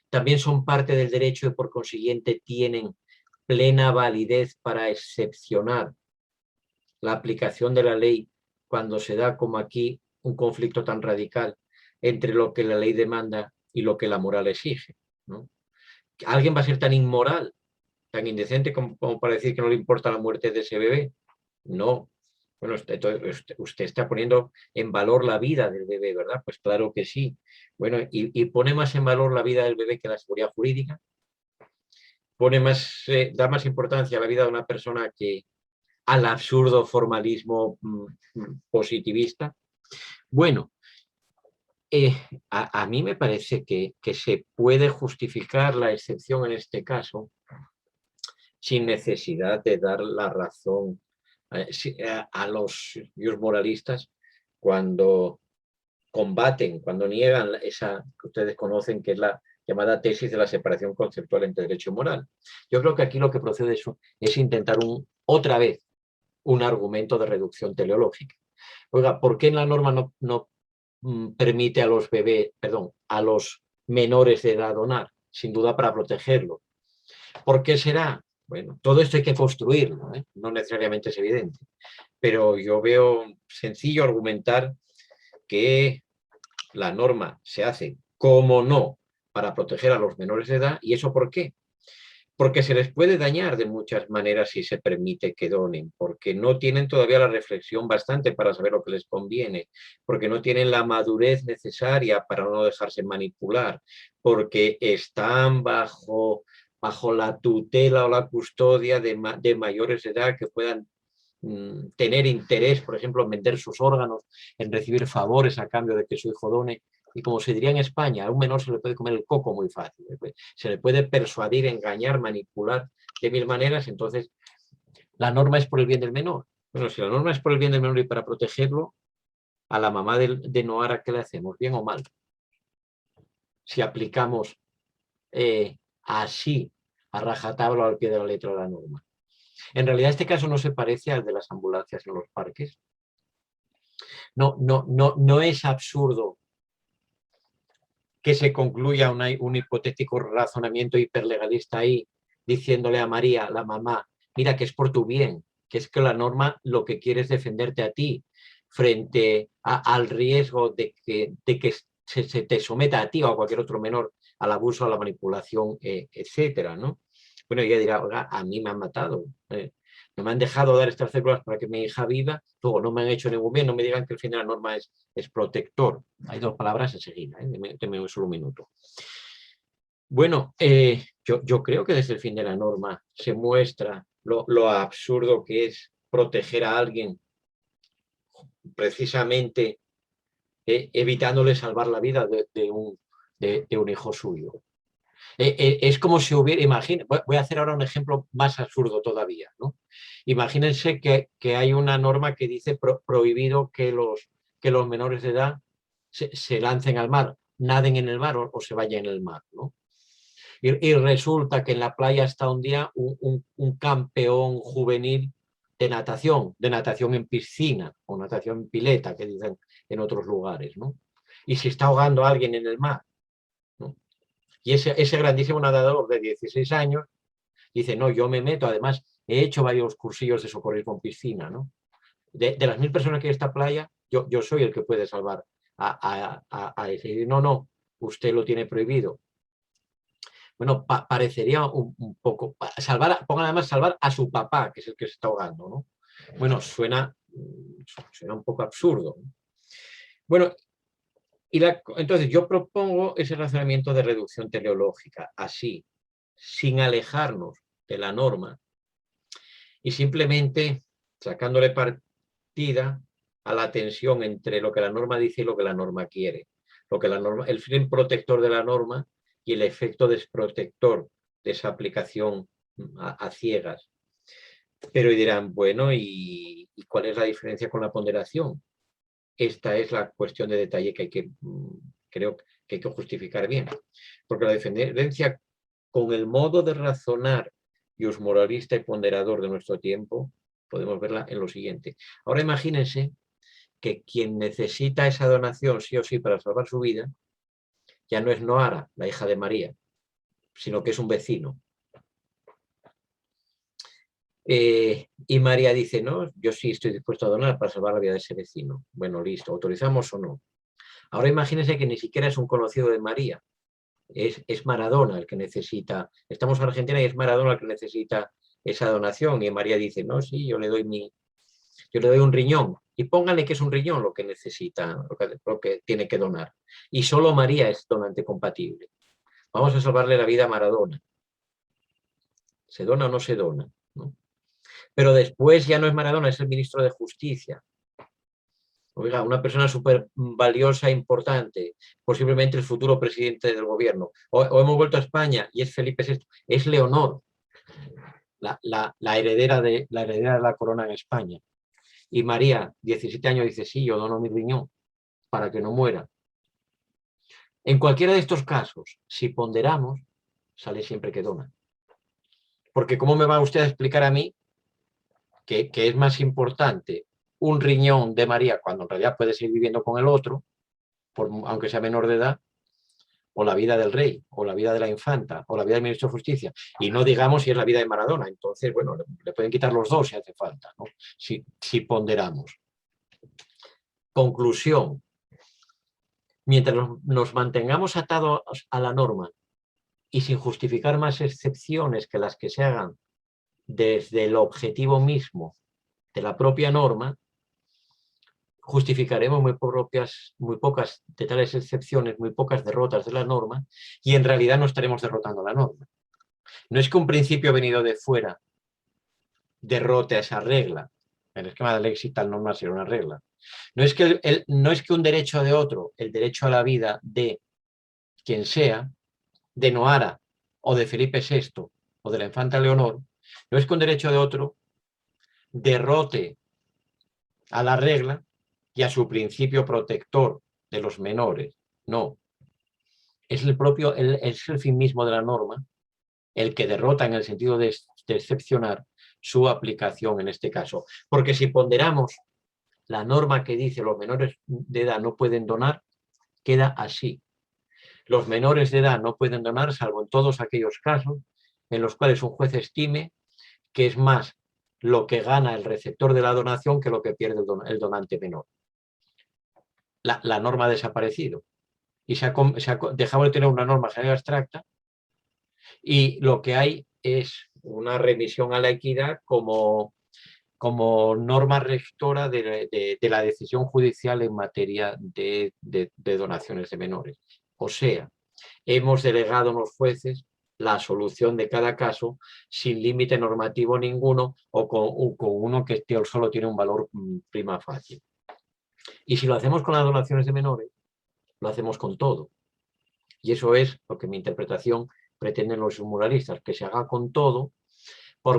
también son parte del derecho y por consiguiente tienen plena validez para excepcionar la aplicación de la ley cuando se da, como aquí, un conflicto tan radical entre lo que la ley demanda y lo que la moral exige, ¿no? ¿Alguien va a ser tan inmoral, tan indecente como para decir que no le importa la muerte de ese bebé? No. Bueno, usted está poniendo en valor la vida del bebé, ¿verdad? Pues claro que sí. Bueno, y pone más en valor la vida del bebé que la seguridad jurídica. Da más importancia a la vida de una persona que al absurdo formalismo positivista. Bueno, a mí me parece que se puede justificar la excepción en este caso sin necesidad de dar la razón a los moralistas cuando combaten, cuando niegan esa que ustedes conocen, que es la llamada tesis de la separación conceptual entre derecho y moral. Yo creo que aquí lo que procede es intentar otra vez un argumento de reducción teleológica. Oiga, ¿por qué en la norma no permite a los bebés, perdón, a los menores de edad donar? Sin duda para protegerlo. ¿Por qué será? Bueno, todo esto hay que construirlo, ¿eh? No necesariamente es evidente. Pero yo veo sencillo argumentar que la norma se hace, como no, para proteger a los menores de edad. ¿Y eso por qué? Porque se les puede dañar de muchas maneras si se permite que donen, porque no tienen todavía la reflexión bastante para saber lo que les conviene, porque no tienen la madurez necesaria para no dejarse manipular, porque están bajo la tutela o la custodia de mayores de edad que puedan tener interés, por ejemplo, en vender sus órganos, en recibir favores a cambio de que su hijo done. Y como se diría en España, a un menor se le puede comer el coco muy fácil. Se le puede persuadir, engañar, manipular de mil maneras. Entonces, la norma es por el bien del menor. Bueno, si la norma es por el bien del menor y para protegerlo, a la mamá de Noara, ¿qué le hacemos? ¿Bien o mal? Si aplicamos así, a rajatabla al pie de la letra de la norma. En realidad, este caso no se parece al de las ambulancias en los parques. No es absurdo que se concluya un hipotético razonamiento hiperlegalista ahí, diciéndole a María, la mamá, mira que es por tu bien, que es que la norma lo que quiere es defenderte a ti frente al riesgo de que se te someta a ti o a cualquier otro menor al abuso, a la manipulación, etcétera, ¿no? Bueno, ella dirá, oiga, a mí me han matado, no me han dejado dar estas células para que mi hija viva, luego no me han hecho ningún bien, no me digan que el fin de la norma es protector. Hay dos palabras enseguida, deme solo un minuto. Bueno, yo creo que desde el fin de la norma se muestra lo absurdo que es proteger a alguien precisamente evitándole salvar la vida de un hijo suyo. Es como si hubiera, voy a hacer ahora un ejemplo más absurdo todavía, ¿no? Imagínense que hay una norma que dice prohibido que los menores de edad se lancen al mar, naden en el mar o se vayan en el mar, ¿no? Y resulta que en la playa está un día un campeón juvenil de natación en piscina o natación en pileta, que dicen en otros lugares, ¿no? Y se está ahogando a alguien en el mar, ¿no? Y ese grandísimo nadador de 16 años dice, no, yo me meto, además he hecho varios cursillos de socorrismo en piscina, ¿no? De las 1000 personas que hay en esta playa, yo soy el que puede salvar a ese. No, no, usted lo tiene prohibido. Bueno, parecería un poco, pongan además salvar a su papá, que es el que se está ahogando, ¿no? Bueno, suena un poco absurdo. Bueno, entonces yo propongo ese razonamiento de reducción teleológica, así, sin alejarnos de la norma y simplemente sacándole partida a la tensión entre lo que la norma dice y lo que la norma quiere. El fin protector de la norma y el efecto desprotector de esa aplicación a ciegas. Pero dirán, bueno, ¿y cuál es la diferencia con la ponderación? Esta es la cuestión de detalle que creo que hay que justificar bien. Porque la diferencia con el modo de razonar moralista y ponderador de nuestro tiempo, podemos verla en lo siguiente. Ahora imagínense que quien necesita esa donación sí o sí para salvar su vida, ya no es Noara, la hija de María, sino que es un vecino. Y María dice, no, yo sí estoy dispuesto a donar para salvar la vida de ese vecino. Bueno, listo, ¿autorizamos o no? Ahora imagínense que ni siquiera es un conocido de María, es Maradona el que necesita, estamos en Argentina y es Maradona el que necesita esa donación, y María dice, no, sí, yo le doy un riñón, y pónganle que es un riñón lo que necesita, lo que tiene que donar, y solo María es donante compatible. Vamos a salvarle la vida a Maradona. ¿Se dona o no se dona? ¿No? Pero después ya no es Maradona, es el ministro de Justicia. Oiga, una persona súper valiosa e importante, posiblemente el futuro presidente del gobierno. O hemos vuelto a España y es Felipe VI, es Leonor, la heredera de la corona en España. Y María, 17 años, dice, sí, yo dono mi riñón para que no muera. En cualquiera de estos casos, si ponderamos, sale siempre que dona. Porque ¿cómo me va usted a explicar a mí que es más importante un riñón de María cuando en realidad puede seguir viviendo con el otro, aunque sea menor de edad, o la vida del rey, o la vida de la infanta, o la vida del ministro de Justicia, y no digamos si es la vida de Maradona? Entonces, bueno, le pueden quitar los dos si hace falta, ¿no? Si ponderamos. Conclusión. Mientras nos mantengamos atados a la norma y sin justificar más excepciones que las que se hagan desde el objetivo mismo de la propia norma, justificaremos muy pocas de tales excepciones, muy pocas derrotas de la norma, y en realidad no estaremos derrotando la norma. No es que un principio venido de fuera derrote a esa regla. El esquema del éxito, tal norma será una regla. No es que un derecho de otro, el derecho a la vida de quien sea, de Noara o de Felipe VI o de la infanta Leonor, no es que un derecho de otro derrote a la regla y a su principio protector de los menores. No. Es el fin mismo de la norma el que derrota en el sentido de excepcionar su aplicación en este caso. Porque si ponderamos la norma que dice los menores de edad no pueden donar, queda así. Los menores de edad no pueden donar salvo en todos aquellos casos en los cuales un juez estime que es más lo que gana el receptor de la donación que lo que pierde el donante menor. La norma ha desaparecido y se ha dejado de tener una norma general abstracta, y lo que hay es una remisión a la equidad como norma rectora de la decisión judicial en materia de donaciones de menores. O sea, hemos delegado a los jueces la solución de cada caso sin límite normativo ninguno o con uno que solo tiene un valor prima facie. Y si lo hacemos con las donaciones de menores, lo hacemos con todo. Y eso es lo que en mi interpretación pretenden los moralistas, que se haga con todo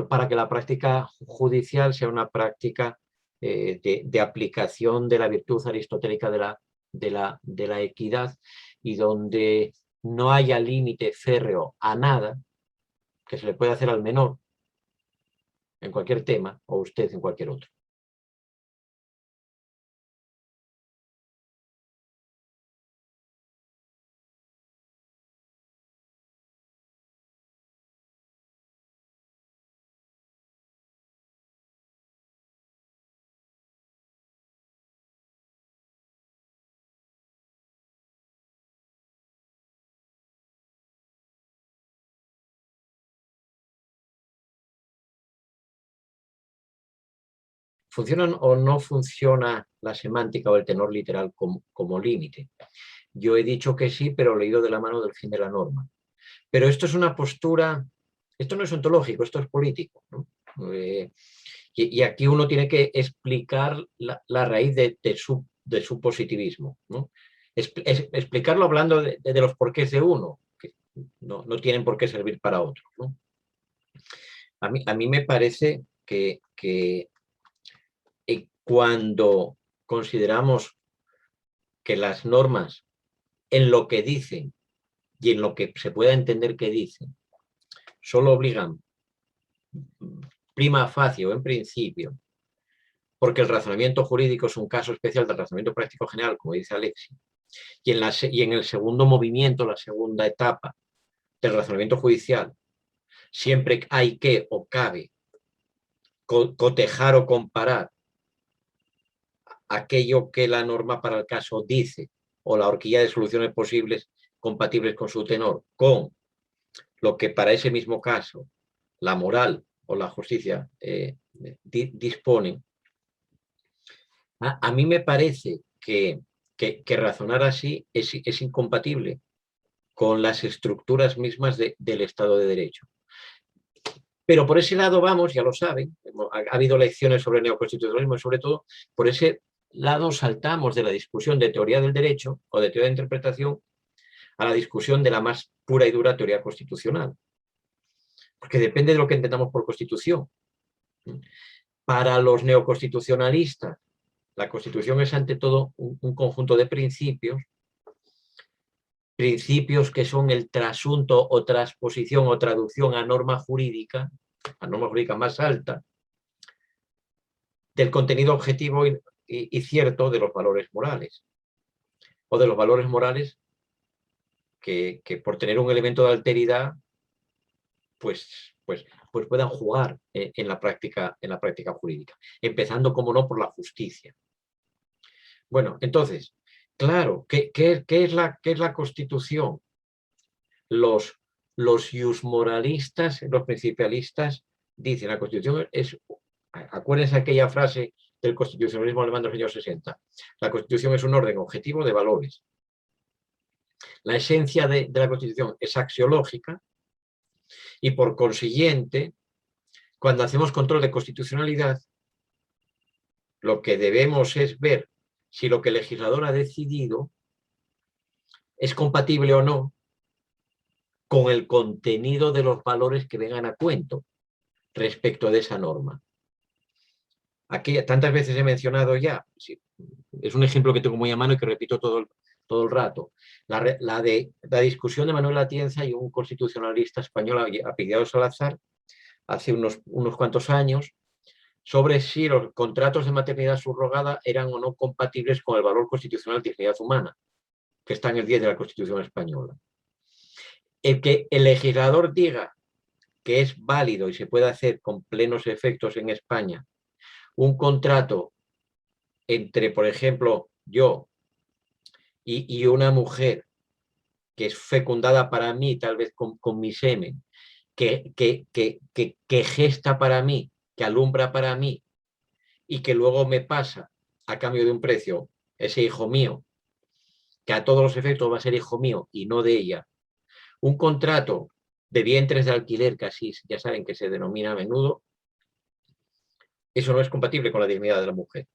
para que la práctica judicial sea una práctica de aplicación de la virtud aristotélica de la equidad, y donde no haya límite férreo a nada que se le puede hacer al menor en cualquier tema o usted en cualquier otro. ¿Funcionan o no funciona la semántica o el tenor literal como límite? Yo he dicho que sí, pero leído de la mano del fin de la norma. Pero esto es una postura, esto no es ontológico, esto es político, ¿no? Y aquí uno tiene que explicar la raíz de su positivismo, ¿no? Explicarlo hablando de los porqués de uno, que no tienen por qué servir para otro, ¿no? A mí me parece que cuando consideramos que las normas, en lo que dicen y en lo que se pueda entender que dicen, solo obligan prima facie o en principio, porque el razonamiento jurídico es un caso especial del razonamiento práctico general, como dice Alexis, y en el segundo movimiento, la segunda etapa del razonamiento judicial, siempre hay que o cabe cotejar o comparar aquello que la norma para el caso dice, o la horquilla de soluciones posibles compatibles con su tenor, con lo que para ese mismo caso la moral o la justicia disponen. A mí me parece que razonar así es incompatible con las estructuras mismas del Estado de Derecho. Pero por ese lado vamos, ya lo saben, ha habido lecciones sobre neoconstitucionalismo y sobre todo por ese lado saltamos de la discusión de teoría del derecho o de teoría de interpretación a la discusión de la más pura y dura teoría constitucional. Porque depende de lo que entendamos por constitución. Para los neoconstitucionalistas, la Constitución es ante todo un conjunto de principios que son el trasunto o transposición o traducción a norma jurídica más alta, del contenido objetivo y cierto de los valores morales. O de los valores morales que por tener un elemento de alteridad, pues puedan jugar en la práctica jurídica. Empezando, como no, por la justicia. Bueno, entonces, claro, ¿qué es la Constitución? Los iusmoralistas, los principialistas, dicen la Constitución es, acuérdense aquella frase del constitucionalismo alemán de los años 60, la Constitución es un orden objetivo de valores. La esencia de la Constitución es axiológica y por consiguiente, cuando hacemos control de constitucionalidad, lo que debemos es ver si lo que el legislador ha decidido es compatible o no con el contenido de los valores que vengan a cuento respecto de esa norma. Aquí tantas veces he mencionado ya, es un ejemplo que tengo muy a mano y que repito todo el rato, la discusión de Manuel Atienza y un constitucionalista español apellidado Salazar hace unos cuantos años, sobre si los contratos de maternidad subrogada eran o no compatibles con el valor constitucional de dignidad humana, que está en el 10 de la Constitución española. El que el legislador diga que es válido y se puede hacer con plenos efectos en España un contrato entre, por ejemplo, yo y una mujer que es fecundada para mí, tal vez con mi semen, que gesta para mí, que alumbra para mí y que luego me pasa a cambio de un precio ese hijo mío, que a todos los efectos va a ser hijo mío y no de ella. Un contrato de vientres de alquiler, que así ya saben que se denomina a menudo, eso no es compatible con la dignidad de la mujer.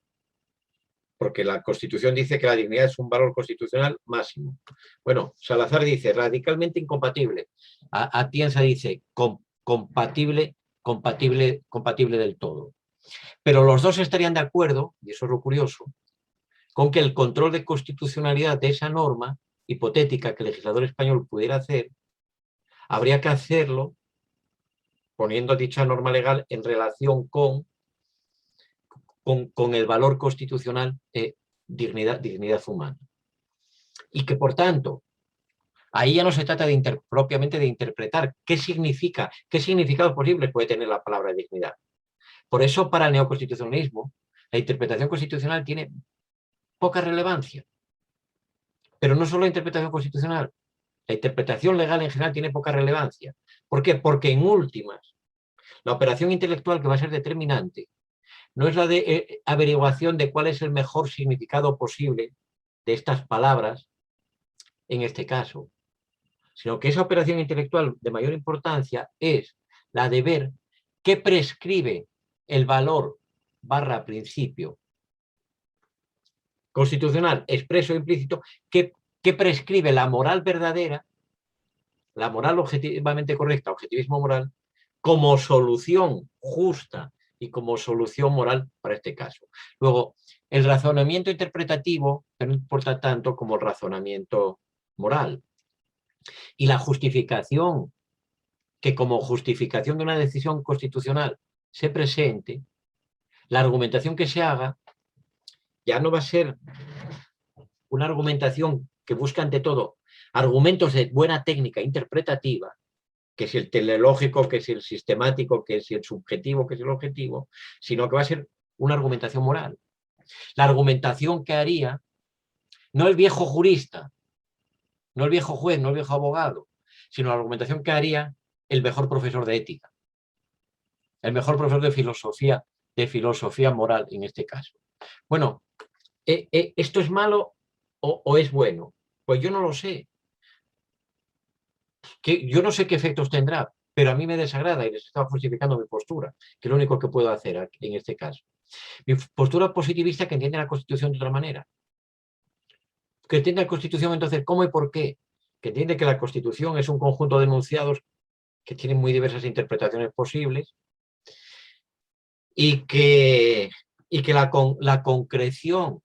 Porque la Constitución dice que la dignidad es un valor constitucional máximo. Bueno, Salazar dice radicalmente incompatible. Atienza dice compatible del todo. Pero los dos estarían de acuerdo, y eso es lo curioso, con que el control de constitucionalidad de esa norma hipotética que el legislador español pudiera hacer, habría que hacerlo poniendo dicha norma legal en relación con el valor constitucional de dignidad humana. Y que, por tanto, ahí ya no se trata propiamente de interpretar qué significa, qué significados posibles puede tener la palabra dignidad. Por eso, para el neoconstitucionalismo, la interpretación constitucional tiene poca relevancia. Pero no solo la interpretación constitucional, la interpretación legal en general tiene poca relevancia. ¿Por qué? Porque en últimas, la operación intelectual que va a ser determinante no es la de averiguación de cuál es el mejor significado posible de estas palabras en este caso, sino que esa operación intelectual de mayor importancia es la de ver qué prescribe el valor / principio constitucional expreso o implícito, qué prescribe la moral verdadera, la moral objetivamente correcta, objetivismo moral, como solución justa y como solución moral para este caso. Luego, el razonamiento interpretativo no importa tanto como el razonamiento moral. Y la justificación, que como justificación de una decisión constitucional se presente, la argumentación que se haga ya no va a ser una argumentación que busca ante todo argumentos de buena técnica interpretativa, que es el teleológico, que es el sistemático, que es el subjetivo, que es el objetivo, sino que va a ser una argumentación moral. La argumentación que haría no el viejo jurista, no el viejo juez, no el viejo abogado, sino la argumentación que haría el mejor profesor de ética, el mejor profesor de filosofía moral en este caso. Bueno, ¿esto es malo o es bueno? Pues yo no lo sé. Yo no sé qué efectos tendrá, pero a mí me desagrada y les estaba justificando mi postura, que es lo único que puedo hacer en este caso. Mi postura positivista que entiende la Constitución de otra manera. Que entiende la Constitución entonces cómo y por qué. Que entiende que la Constitución es un conjunto de enunciados que tienen muy diversas interpretaciones posibles y que la concreción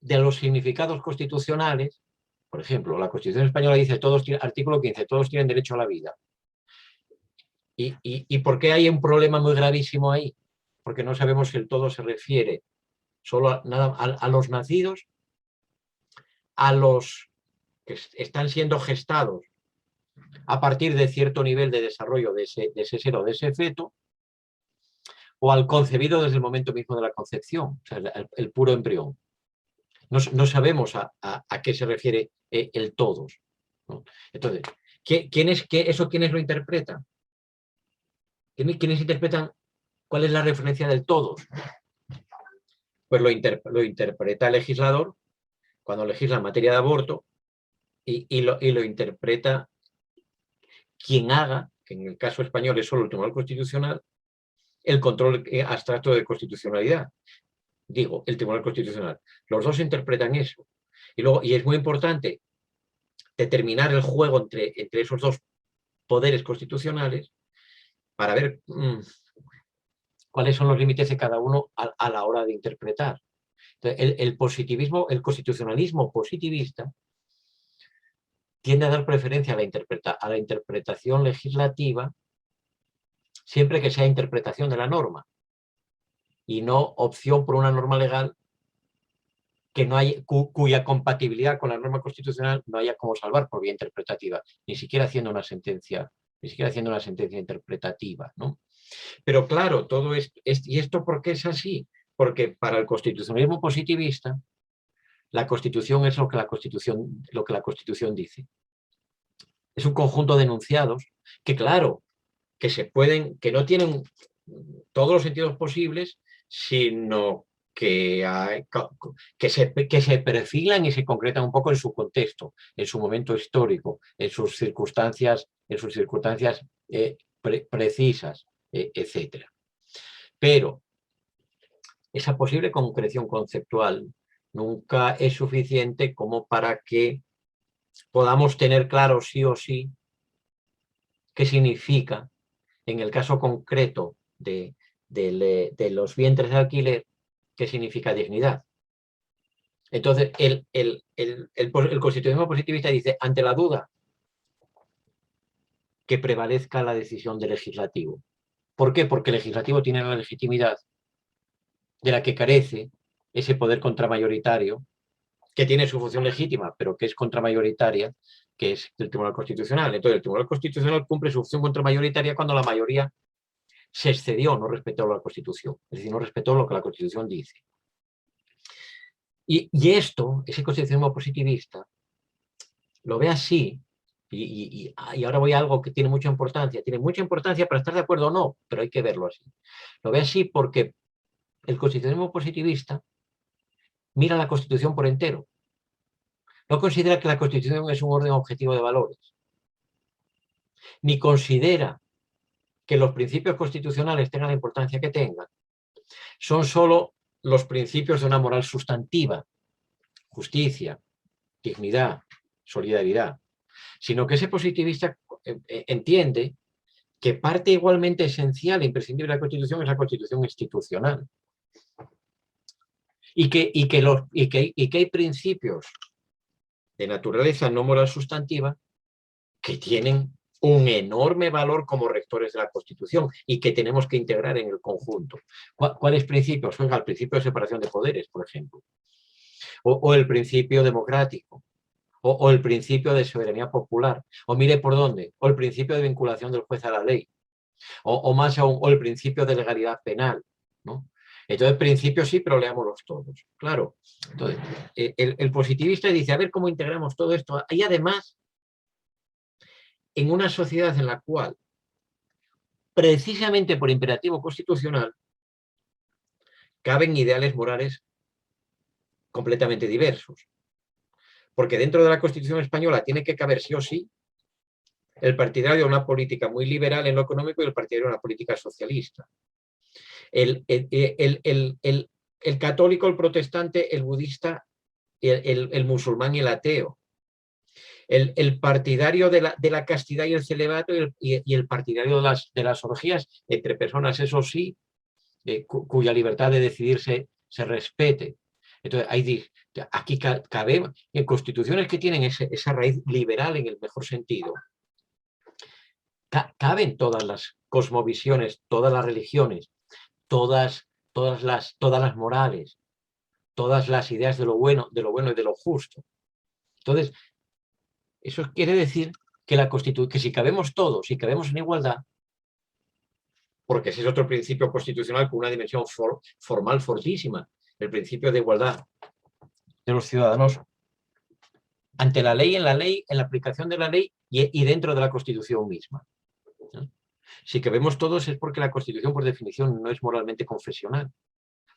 de los significados constitucionales, por ejemplo, la Constitución española dice, artículo 15, todos tienen derecho a la vida. ¿Y por qué hay un problema muy gravísimo ahí? Porque no sabemos si el todo se refiere solo a los nacidos, a los que están siendo gestados a partir de cierto nivel de desarrollo de ese ser o de ese feto, o al concebido desde el momento mismo de la concepción, o sea, el puro embrión. No sabemos a qué se refiere el todos, ¿no? Entonces, ¿quiénes lo interpretan? ¿Quiénes interpretan cuál es la referencia del todos? Pues lo interpreta el legislador cuando legisla en materia de aborto y lo interpreta quien haga, que en el caso español es solo el Tribunal Constitucional, el control abstracto de constitucionalidad. Digo, el Tribunal Constitucional. Los dos interpretan eso. Y es muy importante determinar el juego entre esos dos poderes constitucionales para ver cuáles son los límites de cada uno a la hora de interpretar. Entonces, el constitucionalismo positivista tiende a dar preferencia a la interpretación legislativa siempre que sea interpretación de la norma y no opción por una norma legal que no hay, cuya compatibilidad con la norma constitucional no haya como salvar por vía interpretativa, ni siquiera haciendo una sentencia interpretativa, ¿no? Pero claro, todo esto, ¿y esto por qué es así? Porque para el constitucionalismo positivista, la Constitución es lo que la Constitución dice. Es un conjunto de enunciados que, claro, que no tienen todos los sentidos posibles, sino que se perfilan y se concretan un poco en su contexto, en su momento histórico, en sus circunstancias precisas, etc. Pero esa posible concreción conceptual nunca es suficiente como para que podamos tener claro sí o sí qué significa, en el caso concreto de los vientres de alquiler, qué significa dignidad. Entonces, el constitucionalismo positivista dice, ante la duda, que prevalezca la decisión del legislativo. ¿Por qué? Porque el legislativo tiene la legitimidad de la que carece ese poder contramayoritario, que tiene su función legítima, pero que es contramayoritaria, que es el Tribunal Constitucional. Entonces, el Tribunal Constitucional cumple su función contramayoritaria cuando la mayoría se excedió, no respetó la Constitución, es decir, no respetó lo que la Constitución dice. Y esto, ese constitucionalismo positivista, lo ve así, y ahora voy a algo que tiene mucha importancia para estar de acuerdo o no, pero hay que verlo así. Lo ve así porque el constitucionalismo positivista mira la Constitución por entero. No considera que la Constitución es un orden objetivo de valores, ni considera que los principios constitucionales tengan la importancia que tengan. Son solo los principios de una moral sustantiva, justicia, dignidad, solidaridad, sino que ese positivista entiende que parte igualmente esencial e imprescindible de la Constitución es la Constitución institucional. Y que hay principios de naturaleza no moral sustantiva que tienen un enorme valor como rectores de la Constitución y que tenemos que integrar en el conjunto. ¿Cuáles principios? Oiga, el principio de separación de poderes, por ejemplo, o el principio democrático, o el principio de soberanía popular, o mire por dónde, o el principio de vinculación del juez a la ley, o más aún, o el principio de legalidad penal, ¿no? Entonces, principios sí, pero leámoslos todos. Claro, entonces, el positivista dice, a ver cómo integramos todo esto. Y además, en una sociedad en la cual, precisamente por imperativo constitucional, caben ideales morales completamente diversos. Porque dentro de la Constitución española tiene que caber sí o sí el partidario de una política muy liberal en lo económico y el partidario de una política socialista. El católico, el protestante, el budista, el musulmán y el ateo. El partidario de la castidad y el celibato y el partidario de las orgías entre personas, eso sí, cuya libertad de decidirse se respete. Entonces, aquí cabe, en constituciones que tienen esa raíz liberal en el mejor sentido, caben todas las cosmovisiones, todas las religiones, todas las morales, todas las ideas de lo bueno y de lo justo. Entonces, eso quiere decir que si cabemos todos, si cabemos en igualdad, porque ese es otro principio constitucional con una dimensión formal fortísima, el principio de igualdad de los ciudadanos ante la ley, en la aplicación de la ley y dentro de la Constitución misma, ¿no? Si cabemos todos es porque la Constitución, por definición, no es moralmente confesional,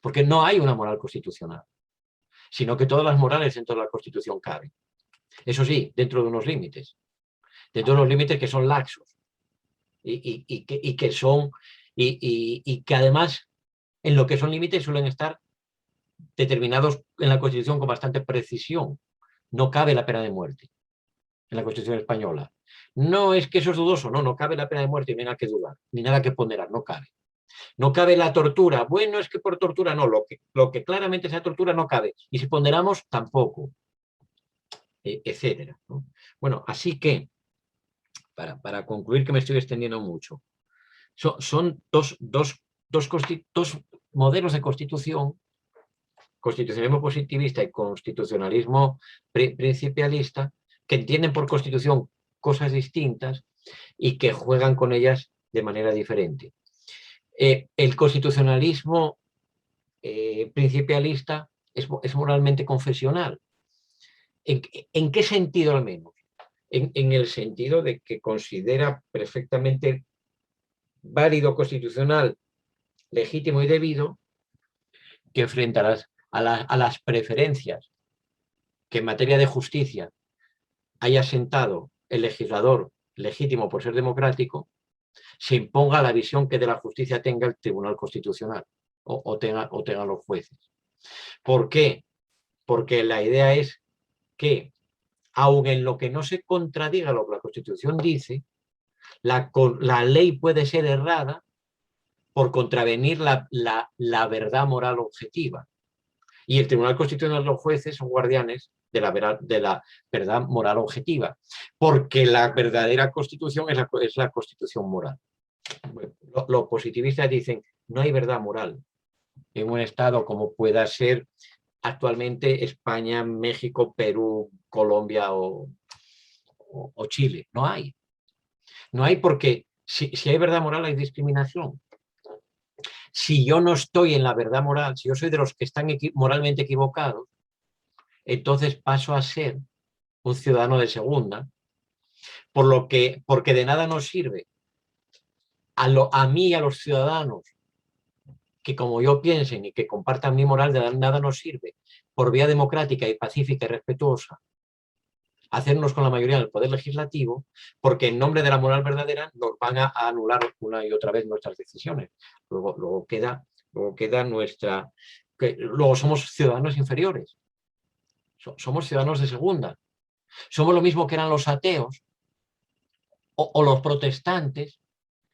porque no hay una moral constitucional, sino que todas las morales dentro de la Constitución caben. Eso sí, dentro de unos límites, dentro de los límites que son laxos y que además en lo que son límites suelen estar determinados en la Constitución con bastante precisión. No cabe la pena de muerte en la Constitución española. No es que eso es dudoso, no cabe la pena de muerte, ni nada que dudar, ni nada que ponderar, no cabe. No cabe la tortura. Bueno, es que por tortura no, lo que claramente sea tortura no cabe. Y si ponderamos, tampoco, etcétera, ¿no? Bueno, así que, para concluir, que me estoy extendiendo mucho, son dos modelos de constitución, constitucionalismo positivista y constitucionalismo principialista, que entienden por constitución cosas distintas y que juegan con ellas de manera diferente. El constitucionalismo principialista es moralmente confesional. ¿En qué sentido al menos? En el sentido de que considera perfectamente válido, constitucional, legítimo y debido que frente a las preferencias que en materia de justicia haya sentado el legislador legítimo por ser democrático, se imponga la visión que de la justicia tenga el Tribunal Constitucional o tengan los jueces. ¿Por qué? Porque la idea es que aun en lo que no se contradiga lo que la Constitución dice, la ley puede ser errada por contravenir la verdad moral objetiva. Y el Tribunal Constitucional, los jueces son guardianes de la verdad moral objetiva, porque la verdadera Constitución es la Constitución moral. Bueno, los positivistas dicen, no hay verdad moral en un Estado como pueda ser actualmente España, México, Perú, Colombia o Chile. No hay. No hay porque si hay verdad moral hay discriminación. Si yo no estoy en la verdad moral, si yo soy de los que están moralmente equivocados, entonces paso a ser un ciudadano de segunda, porque de nada nos sirve a mí y a los ciudadanos que como yo piensen y que compartan mi moral, de nada nos sirve por vía democrática y pacífica y respetuosa hacernos con la mayoría del poder legislativo, porque en nombre de la moral verdadera nos van a anular una y otra vez nuestras decisiones. Luego queda nuestra... luego somos ciudadanos inferiores, somos ciudadanos de segunda. Somos lo mismo que eran los ateos o los protestantes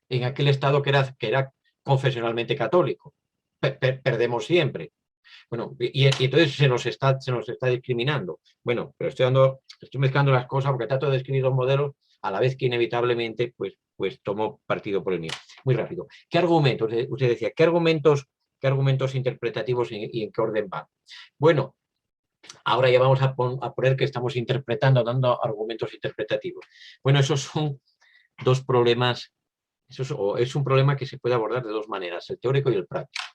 en aquel estado que era confesionalmente católico. Perdemos siempre. Bueno, y entonces se nos está discriminando. Bueno, pero estoy mezclando las cosas porque trato de describir los modelos a la vez que inevitablemente pues tomo partido por el mío. Muy rápido. ¿Qué argumentos? Usted decía, ¿qué argumentos interpretativos y en qué orden van? Bueno, ahora ya vamos a poner que estamos dando argumentos interpretativos. Bueno, esos son dos problemas, es un problema que se puede abordar de dos maneras, el teórico y el práctico.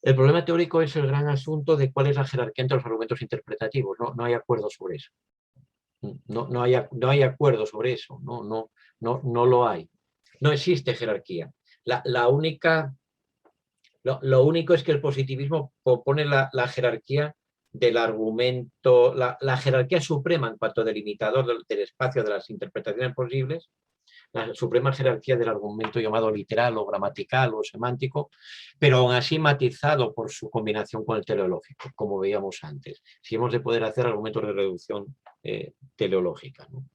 El problema teórico es el gran asunto de cuál es la jerarquía entre los argumentos interpretativos. No hay acuerdo sobre eso. No hay acuerdo sobre eso. No lo hay. No existe jerarquía. Lo único es que el positivismo propone la jerarquía del argumento, la jerarquía suprema en cuanto a delimitador del espacio de las interpretaciones posibles, la suprema jerarquía del argumento llamado literal o gramatical o semántico, pero aún así matizado por su combinación con el teleológico, como veíamos antes. Si hemos de poder hacer argumentos de reducción teleológica, ¿no?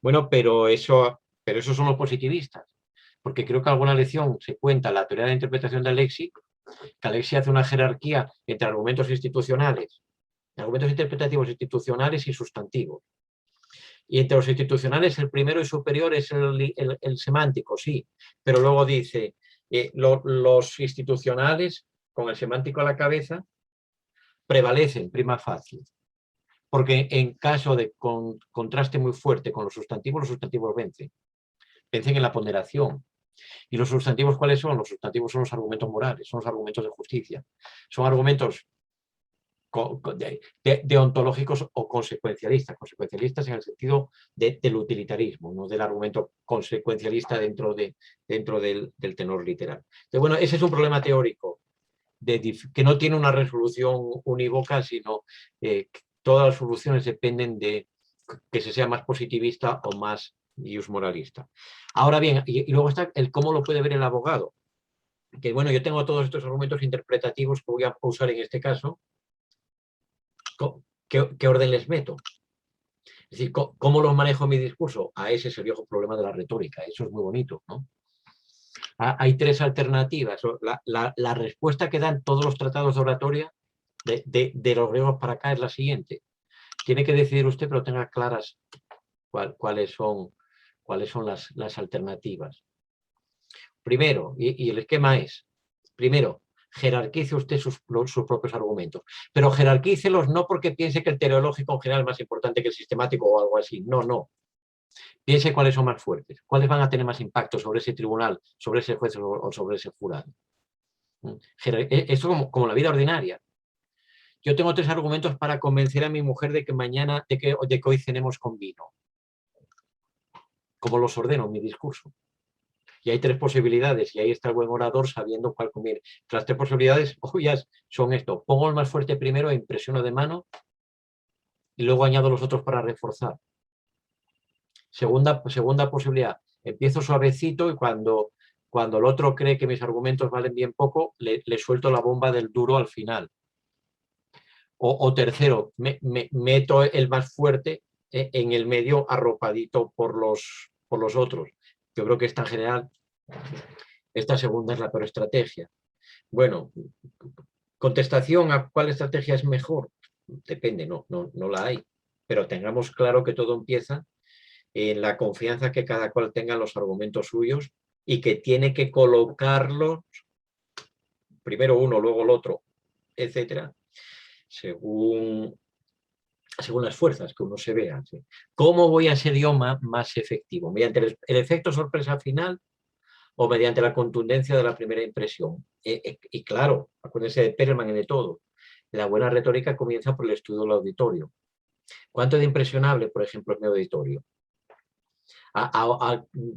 Bueno, pero esos son los positivistas, porque creo que alguna lección se cuenta la teoría de la interpretación del léxico, que Alexis hace una jerarquía entre argumentos institucionales, argumentos interpretativos institucionales y sustantivos. Y entre los institucionales el primero y superior es el semántico, sí, pero luego dice, los institucionales con el semántico a la cabeza prevalecen prima facie, porque en caso de contraste muy fuerte con los sustantivos vencen en la ponderación. ¿Y los sustantivos cuáles son? Los sustantivos son los argumentos morales, son los argumentos de justicia, son argumentos deontológicos o consecuencialistas en el sentido del utilitarismo, no del argumento consecuencialista dentro del tenor literal. Entonces, bueno, ese es un problema teórico que no tiene una resolución unívoca, sino todas las soluciones dependen de que se sea más positivista o más iusmoralista. Ahora bien, y luego está el cómo lo puede ver el abogado, que bueno, yo tengo todos estos argumentos interpretativos que voy a usar en este caso. ¿Qué orden les meto? Es decir, ¿cómo los manejo en mi discurso? Ese es el viejo problema de la retórica, eso es muy bonito, ¿no? Hay tres alternativas. La respuesta que dan todos los tratados de oratoria de los griegos para acá es la siguiente. Tiene que decidir usted, pero tenga claras cuáles son las alternativas. Primero, y el esquema es, primero, jerarquice usted sus propios argumentos, pero jerarquícelos no porque piense que el teleológico en general es más importante que el sistemático o algo así, no. Piense cuáles son más fuertes, cuáles van a tener más impacto sobre ese tribunal, sobre ese juez o sobre ese jurado. Esto como la vida ordinaria. Yo tengo tres argumentos para convencer a mi mujer de que hoy cenemos con vino. ¿Cómo los ordeno en mi discurso? Y hay tres posibilidades, y ahí está el buen orador sabiendo cuál conviene. Las tres posibilidades obvias son esto. Pongo el más fuerte primero e impresiono de mano, y luego añado los otros para reforzar. Segunda posibilidad, empiezo suavecito y cuando el otro cree que mis argumentos valen bien poco, le suelto la bomba del duro al final. O tercero, meto el más fuerte en el medio arropadito por los otros. Yo creo que esta en general, esta segunda es la peor estrategia. Bueno, contestación a cuál estrategia es mejor, depende, no la hay, pero tengamos claro que todo empieza en la confianza que cada cual tenga en los argumentos suyos y que tiene que colocarlos, primero uno, luego el otro, etcétera, según las fuerzas que uno se vea. ¿Sí? ¿Cómo voy a ser yo más efectivo? ¿Mediante el efecto sorpresa final o mediante la contundencia de la primera impresión? Y claro, acuérdense de Perelman y de todo. La buena retórica comienza por el estudio del auditorio. ¿Cuánto de impresionable, por ejemplo, es mi auditorio?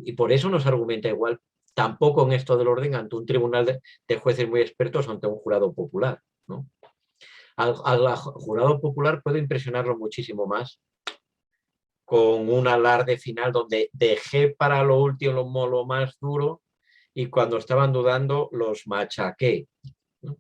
Y por eso nos argumenta igual, tampoco en esto del orden, ante un tribunal de jueces muy expertos, ante un jurado popular, ¿no? Al jurado popular puedo impresionarlo muchísimo más con un alarde final donde dejé para lo último lo más duro y cuando estaban dudando los machaqué, ¿no?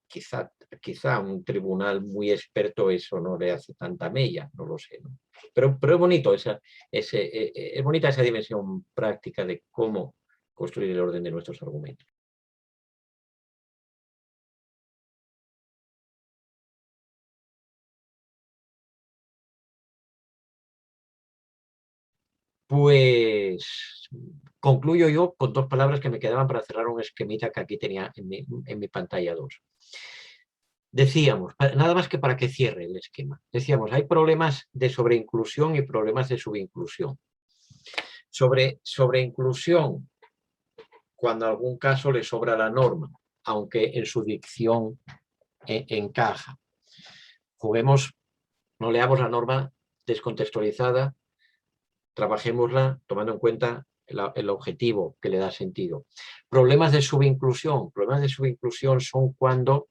Quizá un tribunal muy experto eso no le hace tanta mella, no lo sé, ¿no? Pero es bonito es bonita esa dimensión práctica de cómo construir el orden de nuestros argumentos. Pues concluyo yo con dos palabras que me quedaban para cerrar un esquemita que aquí tenía en mi pantalla 2. Decíamos, nada más que para que cierre el esquema, decíamos, hay problemas de sobreinclusión y problemas de subinclusión. Sobreinclusión, cuando en algún caso le sobra la norma, aunque en su dicción encaja. Juguemos, no leamos la norma descontextualizada, trabajémosla tomando en cuenta el objetivo que le da sentido. Problemas de subinclusión. Problemas de subinclusión son cuando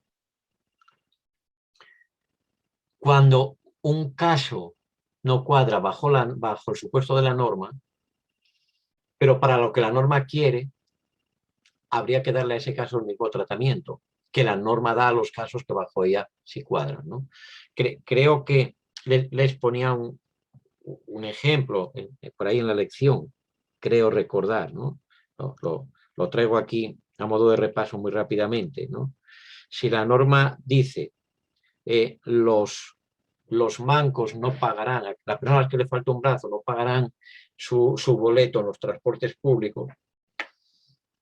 un caso no cuadra bajo el supuesto de la norma, pero para lo que la norma quiere, habría que darle a ese caso el mismo tratamiento que la norma da a los casos que bajo ella sí cuadran, ¿no? Creo que les ponía un ejemplo por ahí en la lección, creo recordar, ¿no? Lo traigo aquí a modo de repaso muy rápidamente, ¿no? Si la norma dice los mancos no pagarán, las personas que le falta un brazo no pagarán su boleto en los transportes públicos,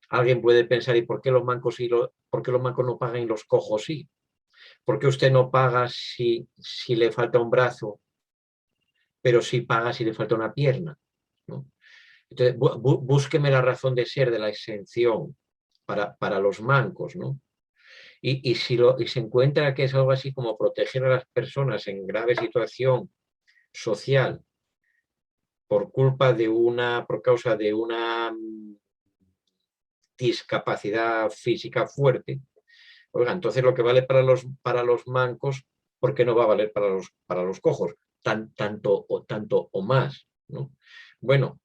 alguien puede pensar, ¿y por qué los mancos no pagan y los cojos sí? ¿Por qué usted no paga si le falta un brazo, pero sí paga si le falta una pierna? ¿No? Entonces, búsqueme la razón de ser de la exención para los mancos, ¿no? Y si se encuentra que es algo así como proteger a las personas en grave situación social por causa de una discapacidad física fuerte, oiga, entonces lo que vale para los mancos, ¿por qué no va a valer para los cojos? Tanto o más, ¿no? Bueno,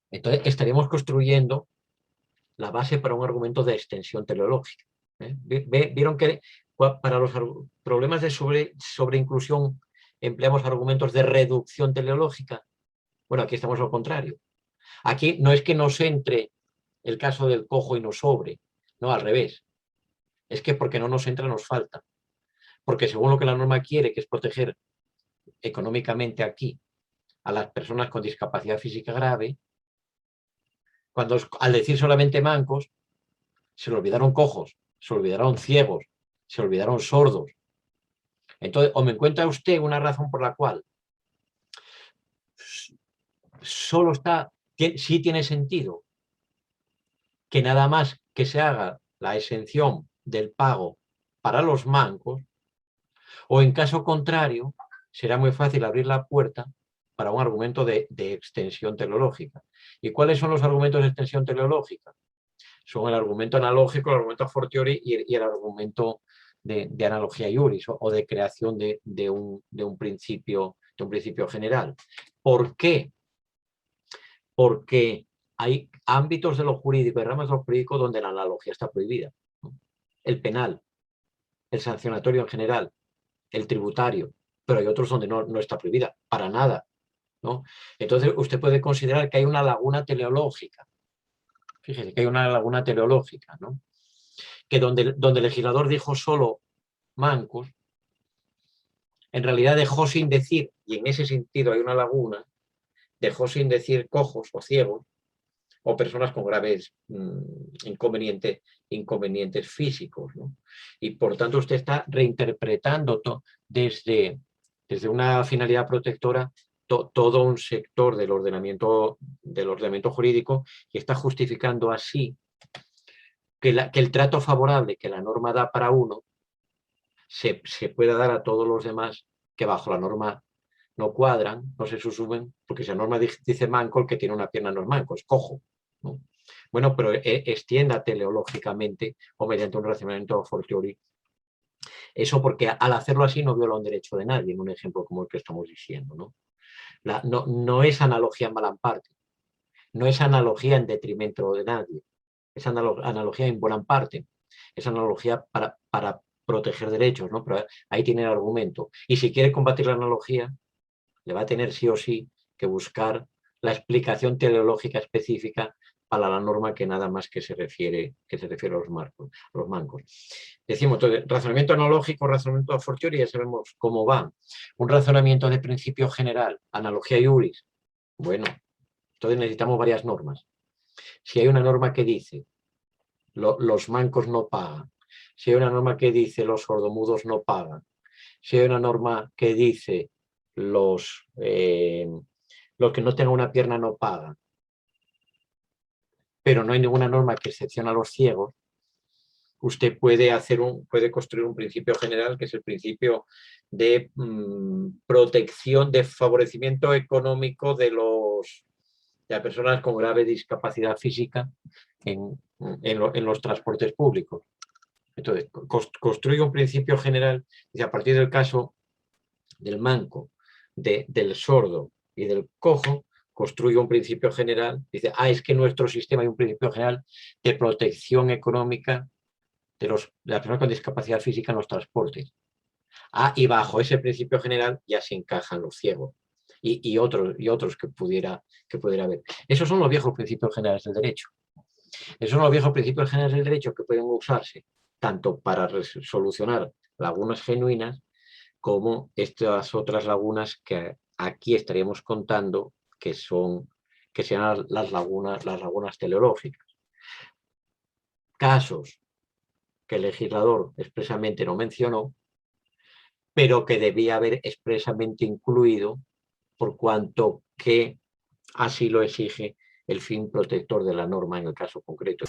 entonces estaríamos construyendo la base para un argumento de extensión teleológica. Vieron que para los problemas de sobreinclusión empleamos argumentos de reducción teleológica. Bueno, aquí estamos al contrario. Aquí no es que nos entre el caso del cojo y nos sobre, no, al revés. Es que porque no nos entra nos falta. Porque según lo que la norma quiere, que es proteger económicamente aquí a las personas con discapacidad física grave, al decir solamente mancos, se le olvidaron cojos, se le olvidaron ciegos, se le olvidaron sordos. Entonces, o me encuentra usted una razón por la cual sí tiene sentido que nada más que se haga la exención del pago para los mancos, o en caso contrario, será muy fácil abrir la puerta para un argumento de extensión teleológica. ¿Y cuáles son los argumentos de extensión teleológica? Son el argumento analógico, el argumento a fortiori y el argumento de analogía iuris o de creación de un principio general. ¿Por qué? Porque hay ámbitos de lo jurídico y ramas de lo jurídico donde la analogía está prohibida. El penal. el sancionatorio en general, el tributario, pero hay otros donde no está prohibida, para nada, ¿no? Entonces usted puede considerar que hay una laguna teleológica. Fíjese que hay una laguna teleológica, ¿no? Que donde el legislador dijo solo mancos, en realidad dejó sin decir, y en ese sentido hay una laguna, dejó sin decir cojos o ciegos o personas con graves inconvenientes físicos, ¿no? Y por tanto usted está reinterpretando desde una finalidad protectora todo un sector del ordenamiento jurídico y está justificando así que el trato favorable que la norma da para uno se pueda dar a todos los demás que bajo la norma no cuadran, no se subsumen, porque si la norma dice manco, el que tiene una pierna no es manco, es cojo, ¿no? Bueno, pero extienda teleológicamente o mediante un razonamiento a fortiori. Eso porque al hacerlo así no viola un derecho de nadie, en un ejemplo como el que estamos diciendo, ¿no? No es analogía en mala parte, no es analogía en detrimento de nadie, es analogía en buena parte, es analogía para proteger derechos, ¿no? Pero ahí tiene el argumento. Y si quiere combatir la analogía, le va a tener sí o sí que buscar la explicación teleológica específica para la norma que nada más que se refiere a los mancos. Decimos, entonces, razonamiento analógico, razonamiento a fortiori, ya sabemos cómo va. Un razonamiento de principio general, analogía iuris. Bueno, entonces necesitamos varias normas. Si hay una norma que dice los mancos no pagan, si hay una norma que dice los sordomudos no pagan, si hay una norma que dice los que no tengan una pierna no pagan, pero no hay ninguna norma que excepcione a los ciegos, usted puede construir un principio general que es el principio de protección, de favorecimiento económico de las personas con grave discapacidad física en los transportes públicos. Entonces, construye un principio general y a partir del caso del manco, del sordo y del cojo, construye un principio general. Dice, es que en nuestro sistema hay un principio general de protección económica de las personas con discapacidad física en los transportes. Y bajo ese principio general ya se encajan los ciegos y otros que pudiera haber. Esos son los viejos principios generales del derecho. Esos son los viejos principios generales del derecho que pueden usarse tanto para solucionar lagunas genuinas como estas otras lagunas que aquí estaríamos contando que sean las lagunas teleológicas. Casos que el legislador expresamente no mencionó, pero que debía haber expresamente incluido por cuanto que así lo exige el fin protector de la norma en el caso concreto.